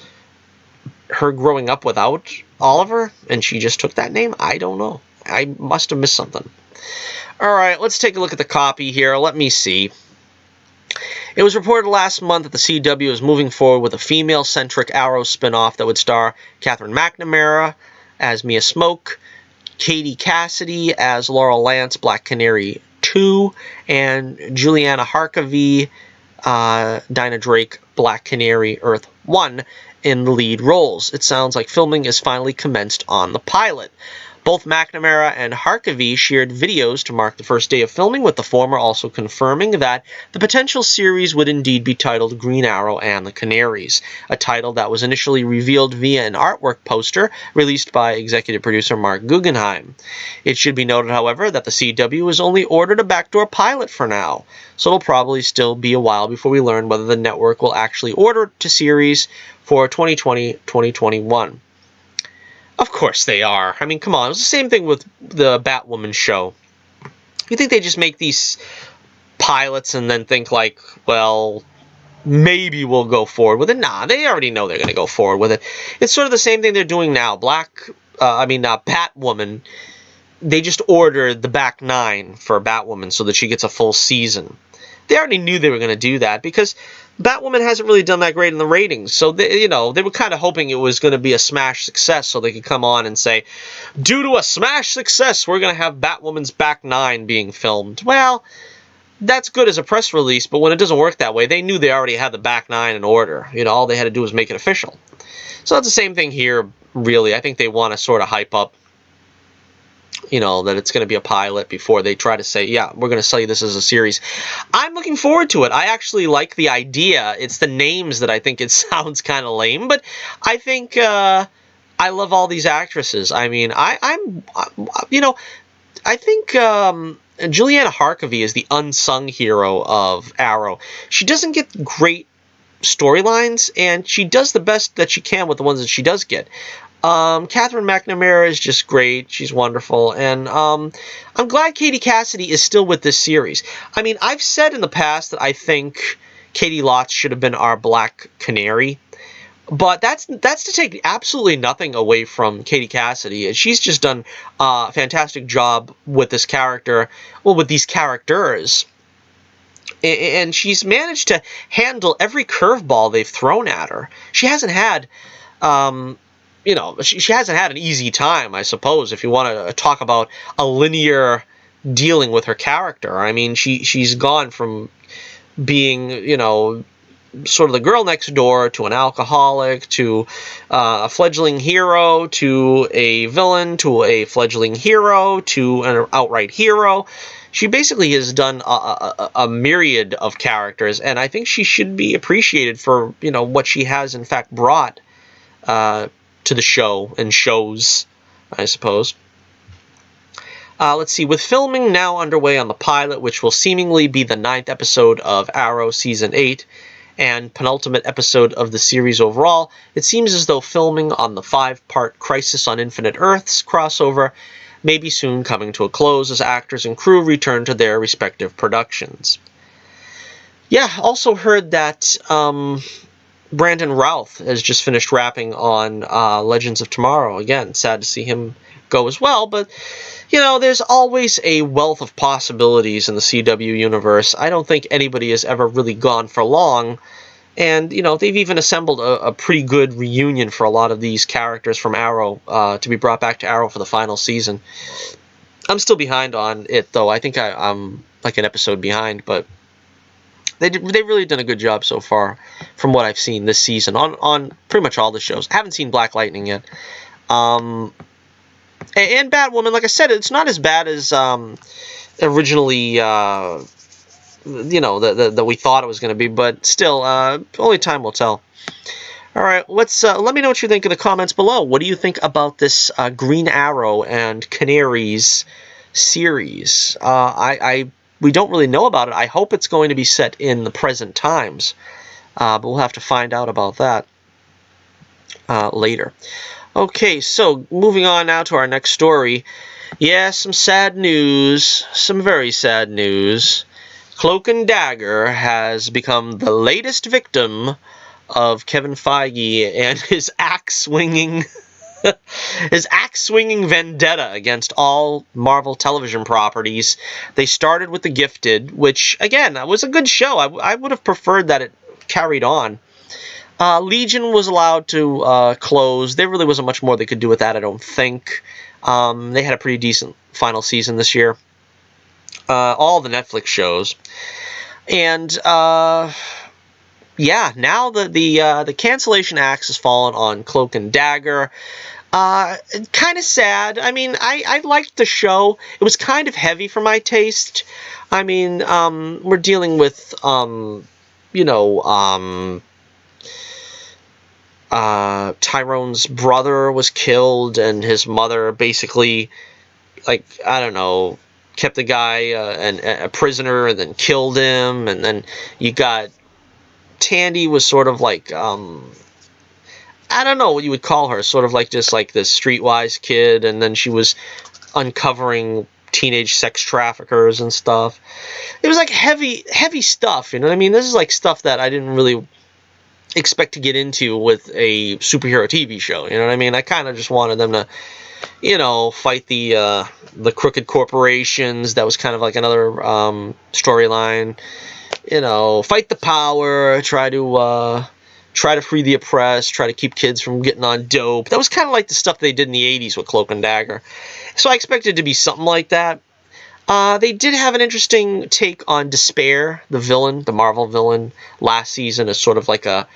her growing up without Oliver, and she just took that name? I don't know. I must have missed something. Alright, let's take a look at the copy here. Let me see. It was reported last month that the CW is moving forward with a female-centric Arrow spinoff that would star Catherine McNamara as Mia Smoke, Katie Cassidy as Laurel Lance, Black Canary 2, and Juliana Harkavy, Dinah Drake, Black Canary Earth 1 in the lead roles. It sounds like filming is finally commenced on the pilot. Both McNamara and Harkavy shared videos to mark the first day of filming, with the former also confirming that the potential series would indeed be titled Green Arrow and the Canaries, a title that was initially revealed via an artwork poster released by executive producer Mark Guggenheim. It should be noted, however, that the CW has only ordered a backdoor pilot for now, so it'll probably still be a while before we learn whether the network will actually order a series for 2020-2021. Of course they are. I mean, come on. It was the same thing with the Batwoman show. You think they just make these pilots and then think like, well, maybe we'll go forward with it? Nah, they already know they're going to go forward with it. It's sort of the same thing they're doing now. Batwoman, they just ordered the back 9 for Batwoman so that she gets a full season. They already knew they were going to do that because Batwoman hasn't really done that great in the ratings. So, they were kind of hoping it was going to be a smash success so they could come on and say, due to a smash success, we're going to have Batwoman's back 9 being filmed. Well, that's good as a press release, but when it doesn't work that way, they knew they already had the back 9 in order. All they had to do was make it official. So that's the same thing here, really. I think they want to sort of hype up that it's going to be a pilot before they try to say, yeah, we're going to sell you this as a series. I'm looking forward to it. I actually like the idea. It's the names that I think it sounds kind of lame, but I think I love all these actresses. I mean, I think Juliana Harkavy is the unsung hero of Arrow. She doesn't get great storylines, and she does the best that she can with the ones that she does get. Catherine McNamara is just great. She's wonderful. And I'm glad Katie Cassidy is still with this series. I mean, I've said in the past that I think Katie Lotz should have been our Black Canary. But that's to take absolutely nothing away from Katie Cassidy. She's just done a fantastic job with this character, with these characters. And she's managed to handle every curveball they've thrown at her. She hasn't had... she hasn't had an easy time, I suppose, if you want to talk about a linear dealing with her character. I mean, she's gone from being, sort of the girl next door to an alcoholic to a fledgling hero to a villain to a fledgling hero to an outright hero. She basically has done a myriad of characters, and I think she should be appreciated for, what she has, in fact, brought to the show and shows, I suppose. Let's see. With filming now underway on the pilot, which will seemingly be the 9th episode of Arrow Season 8 and penultimate episode of the series overall, it seems as though filming on the 5-part Crisis on Infinite Earths crossover may be soon coming to a close as actors and crew return to their respective productions. Yeah, also heard that... Brandon Routh has just finished wrapping on Legends of Tomorrow. Again, sad to see him go as well, but, there's always a wealth of possibilities in the CW universe. I don't think anybody has ever really gone for long, and, they've even assembled a pretty good reunion for a lot of these characters from Arrow to be brought back to Arrow for the final season. I'm still behind on it, though. I think I'm like an episode behind, but... They've really done a good job so far from what I've seen this season on pretty much all the shows. I haven't seen Black Lightning yet. And Batwoman, like I said, it's not as bad as originally, that we thought it was going to be, but still, only time will tell. All right, let me know what you think in the comments below. What do you think about this Green Arrow and Canaries series? We don't really know about it. I hope it's going to be set in the present times, but we'll have to find out about that later. Okay, so moving on now to our next story. Yeah, some sad news, some very sad news. Cloak and Dagger has become the latest victim of Kevin Feige and his axe-swinging his axe-swinging vendetta against all Marvel television properties. They started with The Gifted, which, again, was a good show. I would have preferred that it carried on. Legion was allowed to close. There really wasn't much more they could do with that, I don't think. They had a pretty decent final season this year. All the Netflix shows. And, yeah, now the cancellation axe has fallen on Cloak and Dagger. Kind of sad. I mean, I liked the show. It was kind of heavy for my taste. I mean, we're dealing with, Tyrone's brother was killed, and his mother basically, like, I don't know, kept the guy a prisoner and then killed him. And then you got Tandy was sort of like, I don't know what you would call her, sort of like just like this streetwise kid, and then she was uncovering teenage sex traffickers and stuff. It was like heavy stuff, you know what I mean? This is like stuff that I didn't really expect to get into with a superhero TV show, you know what I mean? I kind of just wanted them to, fight the crooked corporations. That was kind of like another storyline. Fight the power, try to free the oppressed, try to keep kids from getting on dope. That was kind of like the stuff they did in the 80s with Cloak and Dagger. So I expected it to be something like that. They did have an interesting take on Despair, the villain, the Marvel villain, last season as sort of like a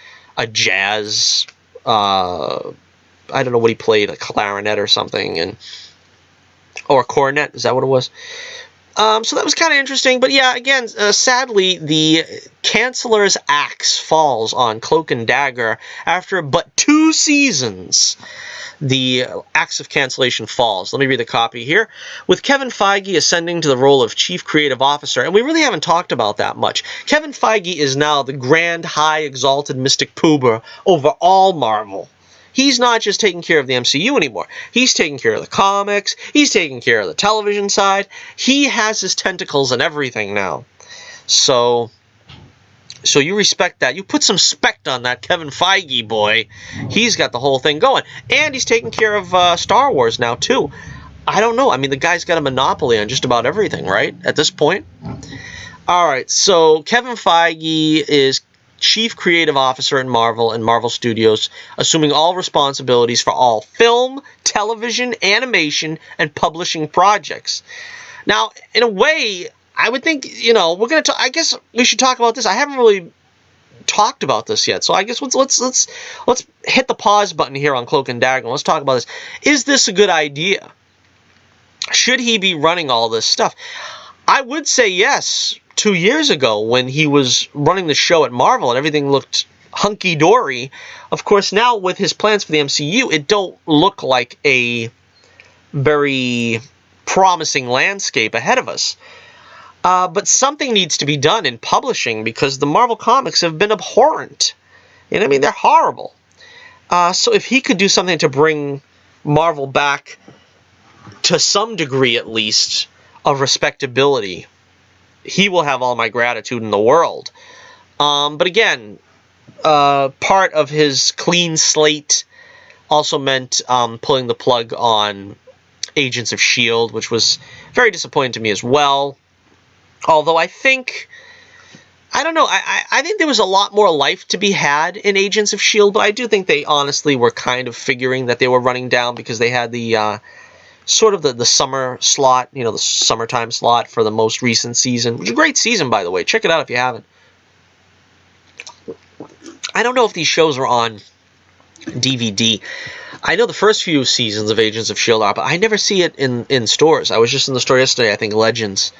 jazz, I don't know what he played, a clarinet or something, or a cornet, is that what it was? So that was kind of interesting, but yeah, again, sadly, the canceller's axe falls on Cloak and Dagger after but 2 seasons. The axe of cancellation falls. Let me read the copy here. With Kevin Feige ascending to the role of Chief Creative Officer, and we really haven't talked about that much, Kevin Feige is now the grand, high, exalted mystic poober over all Marvel. He's not just taking care of the MCU anymore. He's taking care of the comics. He's taking care of the television side. He has his tentacles in everything now. So you respect that. You put some spect on that Kevin Feige boy. He's got the whole thing going. And he's taking care of Star Wars now, too. I don't know. I mean, the guy's got a monopoly on just about everything, right? At this point. All right. So Kevin Feige is Chief Creative Officer in Marvel and Marvel Studios, assuming all responsibilities for all film, television, animation, and publishing projects. Now, in a way, I would think, we're going to I guess we should talk about this. I haven't really talked about this yet. So I guess let's hit the pause button here on Cloak and Dagger. Let's talk about this. Is this a good idea? Should he be running all this stuff? I would say yes. 2 years ago, when he was running the show at Marvel and everything looked hunky-dory, of course now with his plans for the MCU, it don't look like a very promising landscape ahead of us. But something needs to be done in publishing because the Marvel comics have been abhorrent. You know what I mean? They're horrible. So if he could do something to bring Marvel back to some degree, at least, of respectability, he will have all my gratitude in the world. But again, part of his clean slate also meant pulling the plug on Agents of S.H.I.E.L.D., which was very disappointing to me as well. Although I think, I don't know, I think there was a lot more life to be had in Agents of S.H.I.E.L.D., but I do think they honestly were kind of figuring that they were running down because they had the sort of the summer slot, the summertime slot for the most recent season, which is a great season, by the way. Check it out if you haven't. I don't know if these shows are on DVD. I know the first few seasons of Agents of S.H.I.E.L.D. are, but I never see it in stores. I was just in the store yesterday. I think Legends,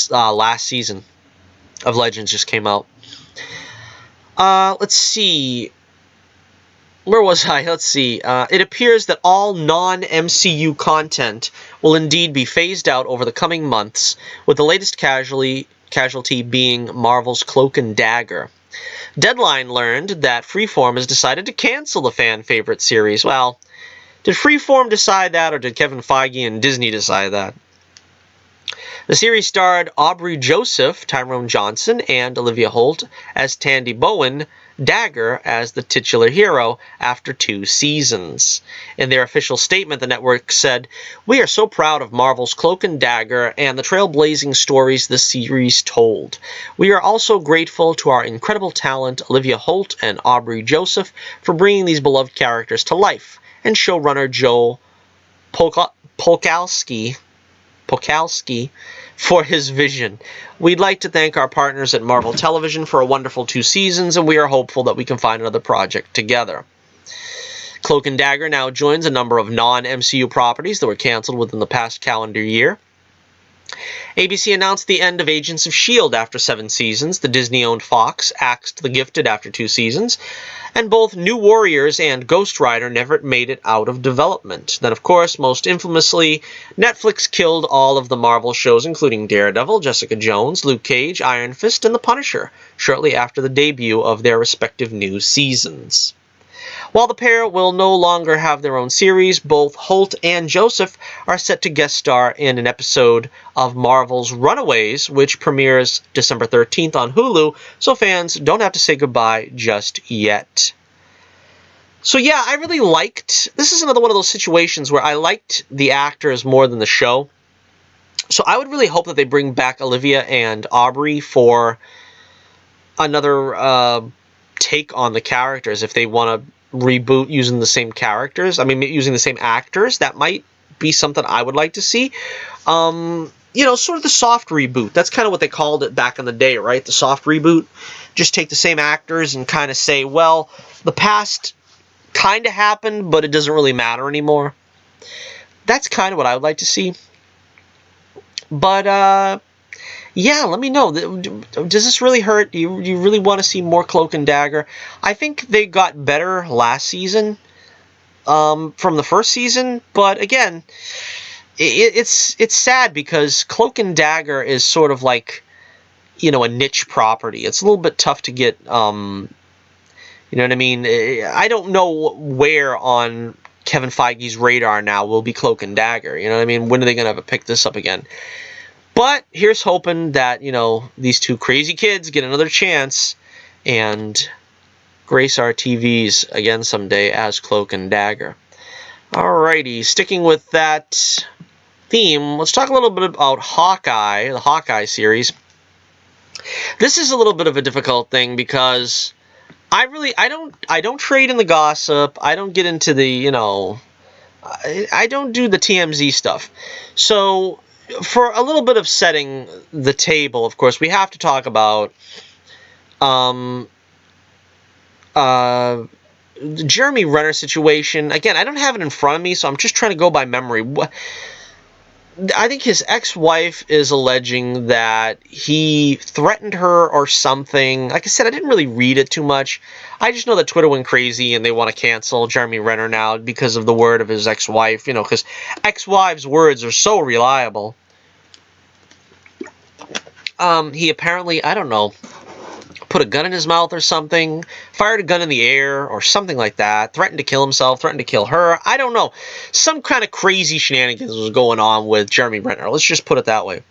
last season of Legends just came out. Let's see. Where was I? Let's see. It appears that all non-MCU content will indeed be phased out over the coming months, with the latest casualty being Marvel's Cloak and Dagger. Deadline learned that Freeform has decided to cancel the fan favorite series. Well, Did Freeform decide that, or did Kevin Feige and Disney decide that? The series starred Aubrey Joseph, Tyrone Johnson, and Olivia Holt as Tandy Bowen, Dagger as the titular hero after 2 seasons. In their official statement, the network said, "We are so proud of Marvel's Cloak and Dagger and the trailblazing stories the series told. We are also grateful to our incredible talent, Olivia Holt and Aubrey Joseph, for bringing these beloved characters to life, and showrunner Joe Polkowski for his vision. We'd like to thank our partners at Marvel Television for a wonderful 2 seasons, and we are hopeful that we can find another project together." Cloak and Dagger now joins a number of non-MCU properties that were canceled within the past calendar year. ABC announced the end of Agents of S.H.I.E.L.D. after 7 seasons. The Disney-owned Fox axed The Gifted after 2 seasons. And both New Warriors and Ghost Rider never made it out of development. Then, of course, most infamously, Netflix killed all of the Marvel shows, including Daredevil, Jessica Jones, Luke Cage, Iron Fist, and The Punisher, shortly after the debut of their respective new seasons. While the pair will no longer have their own series, both Holt and Joseph are set to guest star in an episode of Marvel's Runaways, which premieres December 13th on Hulu, so fans don't have to say goodbye just yet. So yeah, I really liked... This is another one of those situations where I liked the actors more than the show. So I would really hope that they bring back Olivia and Aubrey for another take on the characters if they want to reboot using the same characters. I mean, using the same actors. That might be something I would like to see. You know, sort of the soft reboot. That's kind of what they called it back in the day, right? The soft reboot. Just take the same actors and kind of say, well, the past kind of happened, but it doesn't really matter anymore. That's kind of what I would like to see. But, yeah, let me know. Does this really hurt? Do you really want to see more Cloak and Dagger? I think they got better last season from the first season, but again, it's sad because Cloak and Dagger is sort of like, you know, a niche property. It's a little bit tough to get, you know what I mean? I don't know where on Kevin Feige's radar now will be Cloak and Dagger. You know what I mean? When are they going to ever pick this up again? But here's hoping that, you know, these 2 crazy kids get another chance and grace our TVs again someday as Cloak and Dagger. Alrighty, sticking with that theme, let's talk a little bit about Hawkeye, the Hawkeye series. This is a little bit of a difficult thing because I don't trade in the gossip. I don't get into the, you know, I don't do the TMZ stuff. So for a little bit of setting the table, of course, we have to talk about the Jeremy Renner situation. Again, I don't have it in front of me, so I'm just trying to go by memory. I think his ex-wife is alleging that he threatened her or something. Like I said, I didn't really read it too much. I just know that Twitter went crazy and they want to cancel Jeremy Renner now because of the word of his ex-wife. You know, because ex-wives' words are so reliable. He apparently, I don't know, put a gun in his mouth or something, fired a gun in the air or something like that, threatened to kill himself, threatened to kill her. I don't know. Some kind of crazy shenanigans was going on with Jeremy Renner. Let's just put it that way.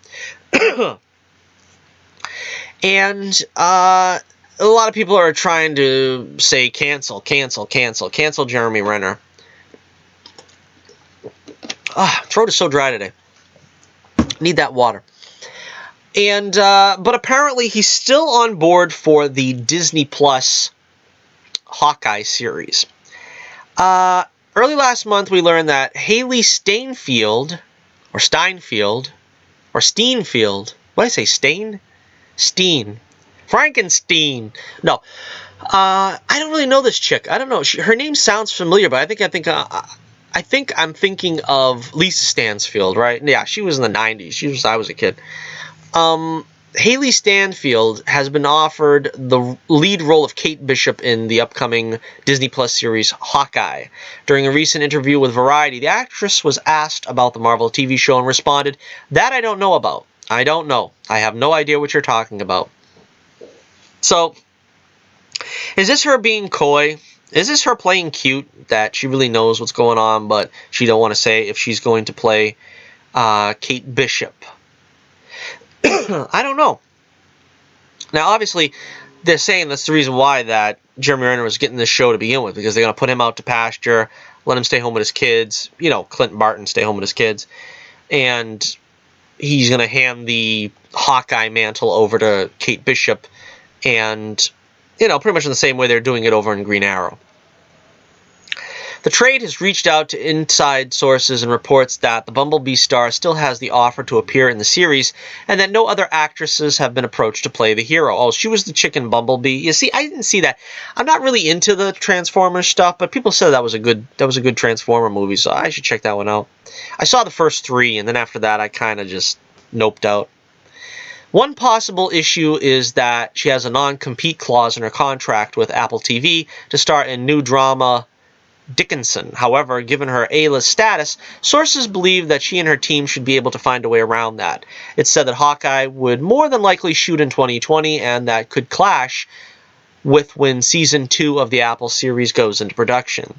And a lot of people are trying to say cancel Jeremy Renner. Throat is so dry today. Need that water. And but apparently he's still on board for the Disney Plus Hawkeye series. Early last month, we learned that Haley Steinfeld. What did I say? Steen. Frankenstein. No. I don't really know this chick. I don't know. Her name sounds familiar, but I think I'm thinking of Lisa Stansfield, right? Yeah, she was in the 90s. I was a kid. Haley Stanfield has been offered the lead role of Kate Bishop in the upcoming Disney Plus series Hawkeye. During a recent interview with Variety, the actress was asked about the Marvel TV show and responded, "That I don't know about. I don't know. I have no idea what you're talking about." So, is this her being coy? Is this her playing cute, that she really knows what's going on, but she don't want to say if she's going to play Kate Bishop? I don't know. Now, obviously, they're saying that's the reason why that Jeremy Renner was getting this show to begin with, because they're going to put him out to pasture, let him stay home with his kids, you know, Clint Barton stay home with his kids, and he's going to hand the Hawkeye mantle over to Kate Bishop, and, you know, pretty much in the same way they're doing it over in Green Arrow. The trade has reached out to inside sources and reports that the Bumblebee star still has the offer to appear in the series, and that no other actresses have been approached to play the hero. Oh, she was the chicken Bumblebee. You see, I didn't see that. I'm not really into the Transformers stuff, but people said that was a good Transformer movie, so I should check that one out. I saw the first 3, and then after that, I kind of just noped out. One possible issue is that she has a non-compete clause in her contract with Apple TV to star in new drama Dickinson. However, given her A-list status, sources believe that she and her team should be able to find a way around that. It's said that Hawkeye would more than likely shoot in 2020, and that could clash with when Season 2 of the Apple series goes into production.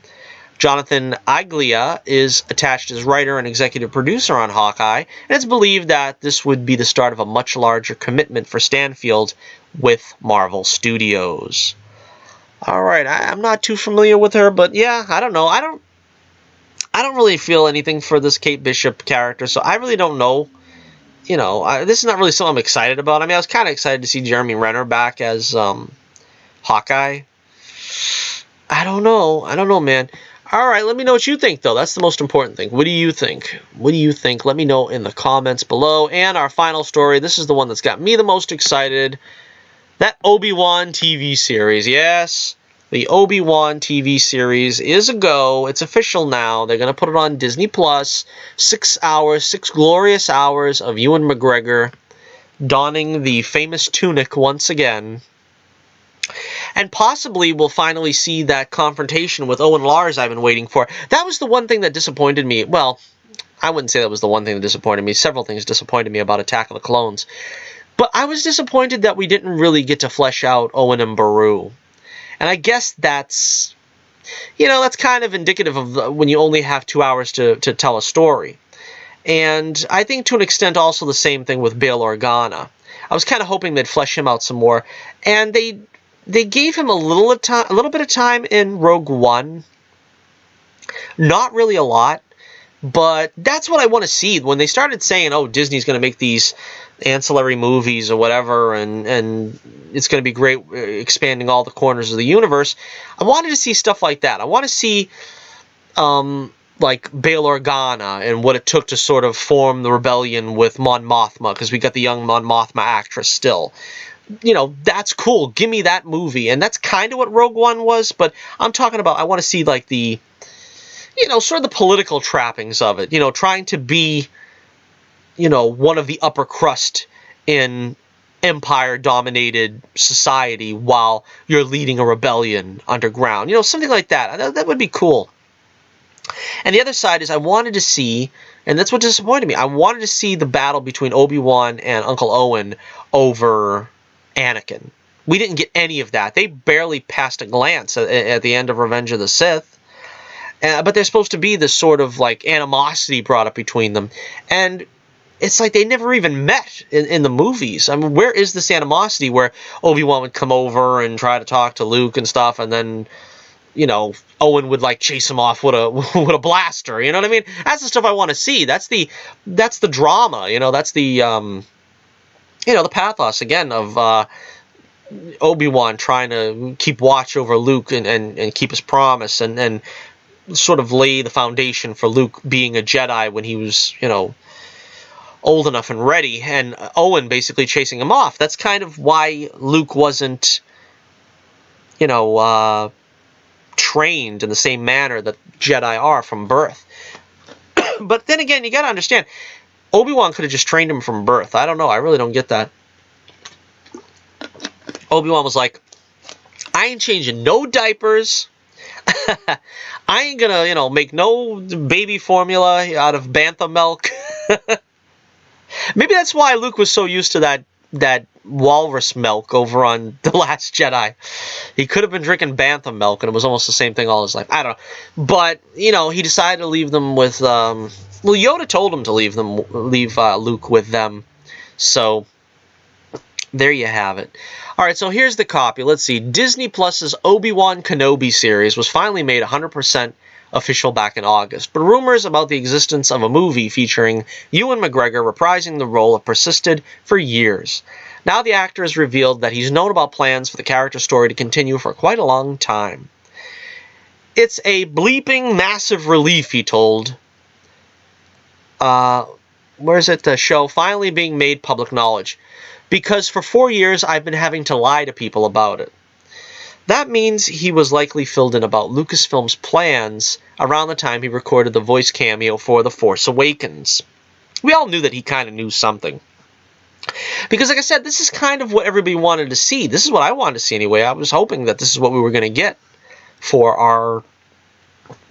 Jonathan Aglia is attached as writer and executive producer on Hawkeye, and it's believed that this would be the start of a much larger commitment for Stanfield with Marvel Studios. Alright, I'm not too familiar with her, but yeah, I don't know. I don't really feel anything for this Kate Bishop character, so I really don't know. You know, this is not really something I'm excited about. I mean, I was kind of excited to see Jeremy Renner back as Hawkeye. I don't know, man. Alright, let me know what you think, though. That's the most important thing. What do you think? What do you think? Let me know in the comments below. And our final story, this is the one that's got me the most excited. That Obi-Wan TV series, yes, the Obi-Wan TV series is a go. It's official now. They're going to put it on Disney Plus. 6 hours, 6 glorious hours of Ewan McGregor donning the famous tunic once again. And possibly we'll finally see that confrontation with Owen Lars I've been waiting for. That was the one thing that disappointed me. Well, I wouldn't say that was the one thing that disappointed me. Several things disappointed me about Attack of the Clones. But I was disappointed that we didn't really get to flesh out Owen and Beru. And I guess that's, you know, that's kind of indicative of when you only have 2 hours to tell a story. And I think to an extent also the same thing with Bail Organa. I was kind of hoping they'd flesh him out some more. And they gave him a little bit of time in Rogue One. Not really a lot. But that's what I want to see. When they started saying, oh, Disney's going to make these ancillary movies or whatever, and it's going to be great expanding all the corners of the universe, I wanted to see stuff like that. I want to see, like, Bail Organa and what it took to sort of form the rebellion with Mon Mothma, because we got the young Mon Mothma actress still. You know, that's cool. Give me that movie. And that's kind of what Rogue One was, but I'm talking about, I want to see, like, the, you know, sort of the political trappings of it. You know, trying to be, you know, one of the upper crust in Empire-dominated society while you're leading a rebellion underground. You know, something like that. That would be cool. And the other side is I wanted to see, and that's what disappointed me, I wanted to see the battle between Obi-Wan and Uncle Owen over Anakin. We didn't get any of that. They barely passed a glance at the end of Revenge of the Sith. But there's supposed to be this sort of, like, animosity brought up between them. And it's like they never even met in the movies. I mean, where is this animosity where Obi-Wan would come over and try to talk to Luke and stuff, and then, you know, Owen would, like, chase him off with a blaster, you know what I mean? That's the stuff I want to see. That's the drama, you know, that's the, you know, the pathos, again, of Obi-Wan trying to keep watch over Luke and keep his promise, and sort of lay the foundation for Luke being a Jedi when he was, you know, old enough and ready, and Owen basically chasing him off. That's kind of why Luke wasn't, you know, trained in the same manner that Jedi are from birth. But then again, you gotta understand, Obi-Wan could have just trained him from birth. I don't know, I really don't get that. Obi-Wan was like, I ain't changing no diapers. I ain't gonna, you know, make no baby formula out of bantha milk. Maybe that's why Luke was so used to that that walrus milk over on The Last Jedi. He could have been drinking bantha milk, and it was almost the same thing all his life. I don't know. But, you know, he decided to leave them with, well, Yoda told him to leave Luke with them. So, there you have it. Alright, so here's the copy. Let's see. Disney Plus's Obi-Wan Kenobi series was finally made 100% official back in August, but rumors about the existence of a movie featuring Ewan McGregor reprising the role have persisted for years. Now the actor has revealed that he's known about plans for the character story to continue for quite a long time. It's a bleeping massive relief, he told. Where's it? The show finally being made public knowledge. Because for 4 years I've been having to lie to people about it. That means he was likely filled in about Lucasfilm's plans around the time he recorded the voice cameo for The Force Awakens. We all knew that he kind of knew something. Because, like I said, this is kind of what everybody wanted to see. This is what I wanted to see anyway. I was hoping that this is what we were going to get for our,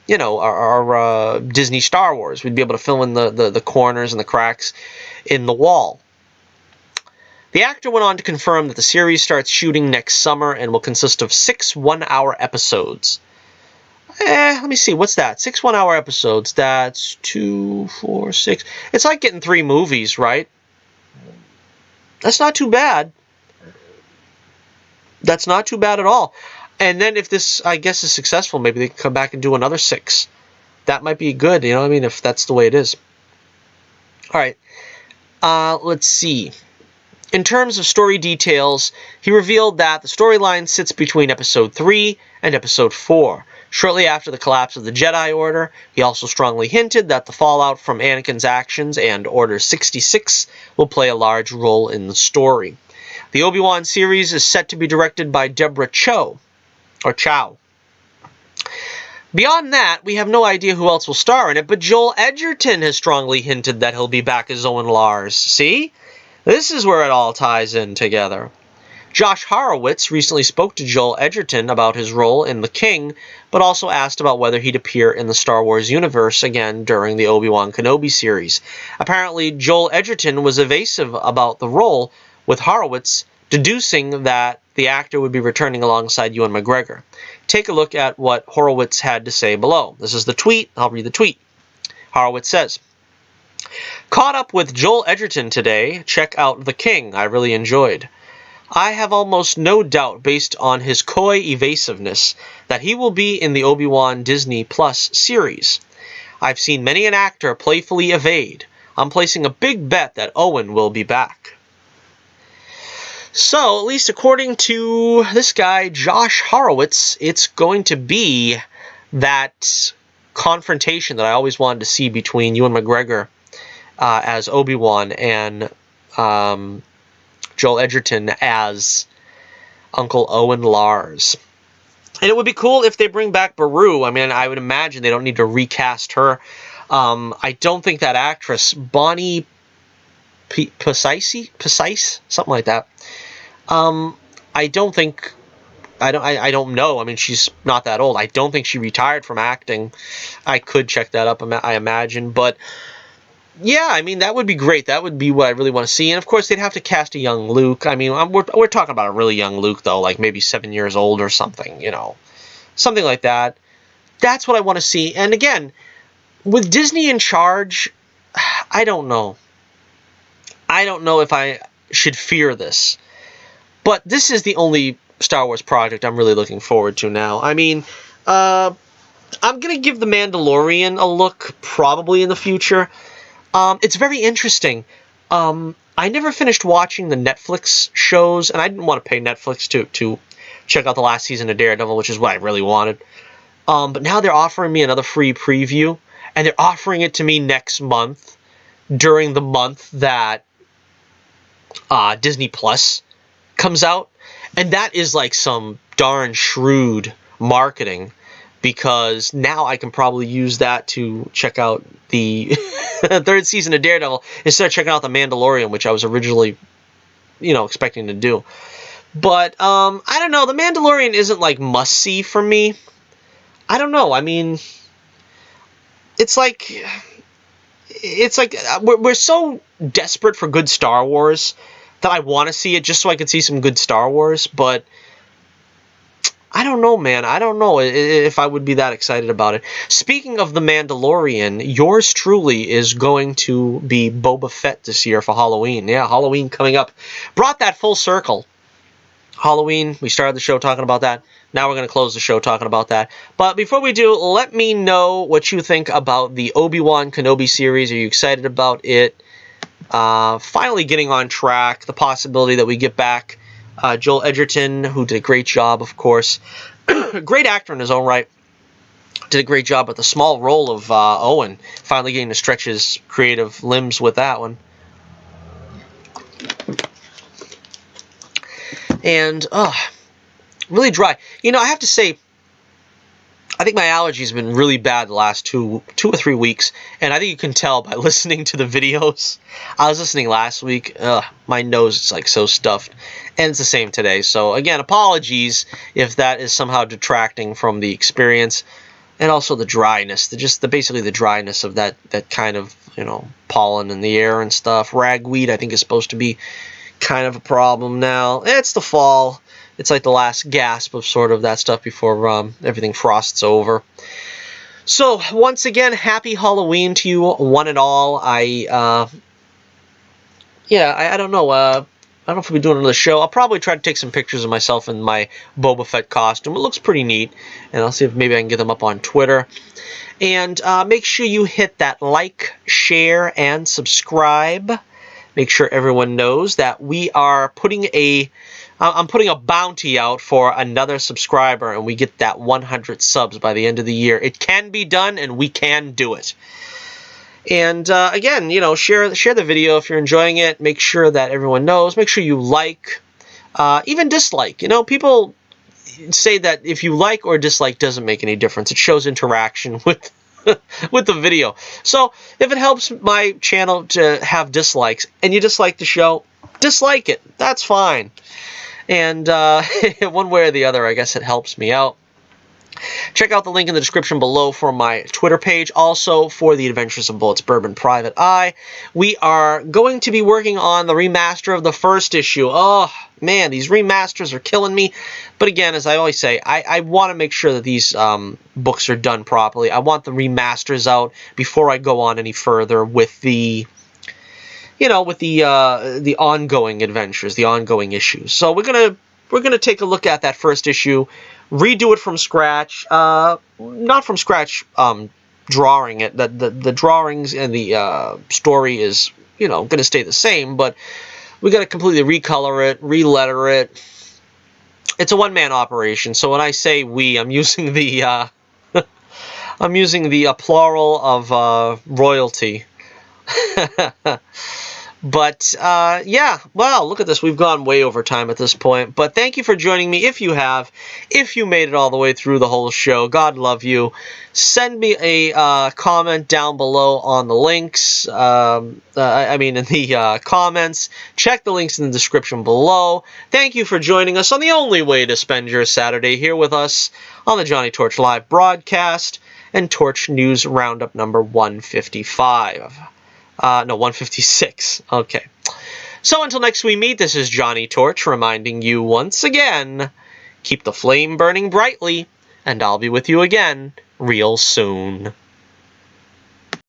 you know, our Disney Star Wars. We'd be able to fill in the corners and the cracks in the wall. The actor went on to confirm that the series starts shooting next summer and will consist of 6 one-hour episodes. Let me see, what's that? 6 one-hour episodes. That's 2, 4, 6. It's like getting 3 movies, right? That's not too bad. That's not too bad at all. And then if this, I guess, is successful, maybe they can come back and do another 6. That might be good, you know what I mean, if that's the way it is. Alright, let's see. In terms of story details, he revealed that the storyline sits between Episode 3 and Episode 4. Shortly after the collapse of the Jedi Order, he also strongly hinted that the fallout from Anakin's actions and Order 66 will play a large role in the story. The Obi-Wan series is set to be directed by Deborah Chow. Beyond that, we have no idea who else will star in it, but Joel Edgerton has strongly hinted that he'll be back as Owen Lars. See? This is where it all ties in together. Josh Horowitz recently spoke to Joel Edgerton about his role in The King, but also asked about whether he'd appear in the Star Wars universe again during the Obi-Wan Kenobi series. Apparently, Joel Edgerton was evasive about the role, with Horowitz deducing that the actor would be returning alongside Ewan McGregor. Take a look at what Horowitz had to say below. This is the tweet. I'll read the tweet. Horowitz says, "Caught up with Joel Edgerton today. Check out The King. I really enjoyed. I have almost no doubt, based on his coy evasiveness, that he will be in the Obi-Wan Disney Plus series. I've seen many an actor playfully evade. I'm placing a big bet that Owen will be back." So, at least according to this guy, Josh Horowitz, it's going to be that confrontation that I always wanted to see between Ewan McGregor as Obi-Wan and Joel Edgerton as Uncle Owen Lars. And it would be cool if they bring back Beru. I mean, I would imagine they don't need to recast her. I don't think that actress, Bonnie Precise, something like that. I don't know. I mean, she's not that old. I don't think she retired from acting. I could check that up, I imagine. But yeah, I mean, that would be great. That would be what I really want to see. And of course, they'd have to cast a young Luke. I mean, we're talking about a really young Luke, though, like maybe 7 years old or something, you know, something like that. That's what I want to see. And again, with Disney in charge, I don't know. I don't know if I should fear this. But this is the only Star Wars project I'm really looking forward to now. I mean, I'm going to give The Mandalorian a look probably in the future. It's very interesting. I never finished watching the Netflix shows, and I didn't want to pay Netflix to check out the last season of Daredevil, which is what I really wanted. But now they're offering me another free preview, and they're offering it to me next month, during the month that Disney Plus comes out. And that is like some darn shrewd marketing, because now I can probably use that to check out the third season of Daredevil instead of checking out The Mandalorian, which I was originally, expecting to do. But, I don't know. The Mandalorian isn't, like, must-see for me. I don't know. I mean, it's like we're so desperate for good Star Wars that I want to see it just so I can see some good Star Wars, but I don't know, man. I don't know if I would be that excited about it. Speaking of The Mandalorian, yours truly is going to be Boba Fett this year for Halloween. Yeah, Halloween coming up. Brought that full circle. Halloween, we started the show talking about that. Now we're going to close the show talking about that. But before we do, let me know what you think about the Obi-Wan Kenobi series. Are you excited about it? Finally getting on track. The possibility that we get back Joel Edgerton, who did a great job, of course. Great actor in his own right. Did a great job with the small role of Owen. Finally getting to stretch his creative limbs with that one. And, really dry. You know, I have to say, I think my allergies have been really bad the last two or 3 weeks, and I think you can tell by listening to the videos. I was listening last week. My nose is like so stuffed, and it's the same today. So again, apologies if that is somehow detracting from the experience, and also the dryness, basically the dryness of that kind of, you know, pollen in the air and stuff. Ragweed, I think, is supposed to be kind of a problem now. It's the fall. It's like the last gasp of sort of that stuff before everything frosts over. So, once again, happy Halloween to you, one and all. I don't know. I don't know if we'll be doing another show. I'll probably try to take some pictures of myself in my Boba Fett costume. It looks pretty neat. And I'll see if maybe I can get them up on Twitter. And make sure you hit that like, share, and subscribe. Make sure everyone knows that we are I'm putting a bounty out for another subscriber, and we get that 100 subs by the end of the year. It can be done, and we can do it. And again, you know, share the video if you're enjoying it. Make sure that everyone knows. Make sure you like, even dislike. You know, people say that if you like or dislike doesn't make any difference. It shows interaction with with the video. So if it helps my channel to have dislikes, and you dislike the show, dislike it. That's fine. And one way or the other, I guess it helps me out. Check out the link in the description below for my Twitter page. Also, for the Adventures of Bullets Bourbon Private Eye, we are going to be working on the remaster of the first issue. Oh, man, these remasters are killing me. But again, as I always say, I want to make sure that these books are done properly. I want the remasters out before I go on any further with the, you know, with the ongoing adventures, the ongoing issues. So we're gonna take a look at that first issue, redo it from scratch. Not from scratch, drawing it. The drawings and the story is, you know, gonna stay the same, but we gotta completely recolor it, re-letter it. It's a one-man operation. So when I say we, I'm using the plural of royalty. But, yeah, wow, look at this. We've gone way over time at this point. But thank you for joining me, if you have. If you made it all the way through the whole show, God love you. Send me a comment down below on the links. In the comments. Check the links in the description below. Thank you for joining us on the only way to spend your Saturday here with us on the Johnny Torch Live broadcast and Torch News Roundup number 155. No, 156. Okay. So until next we meet, this is Johnny Torch reminding you once again, keep the flame burning brightly, and I'll be with you again real soon.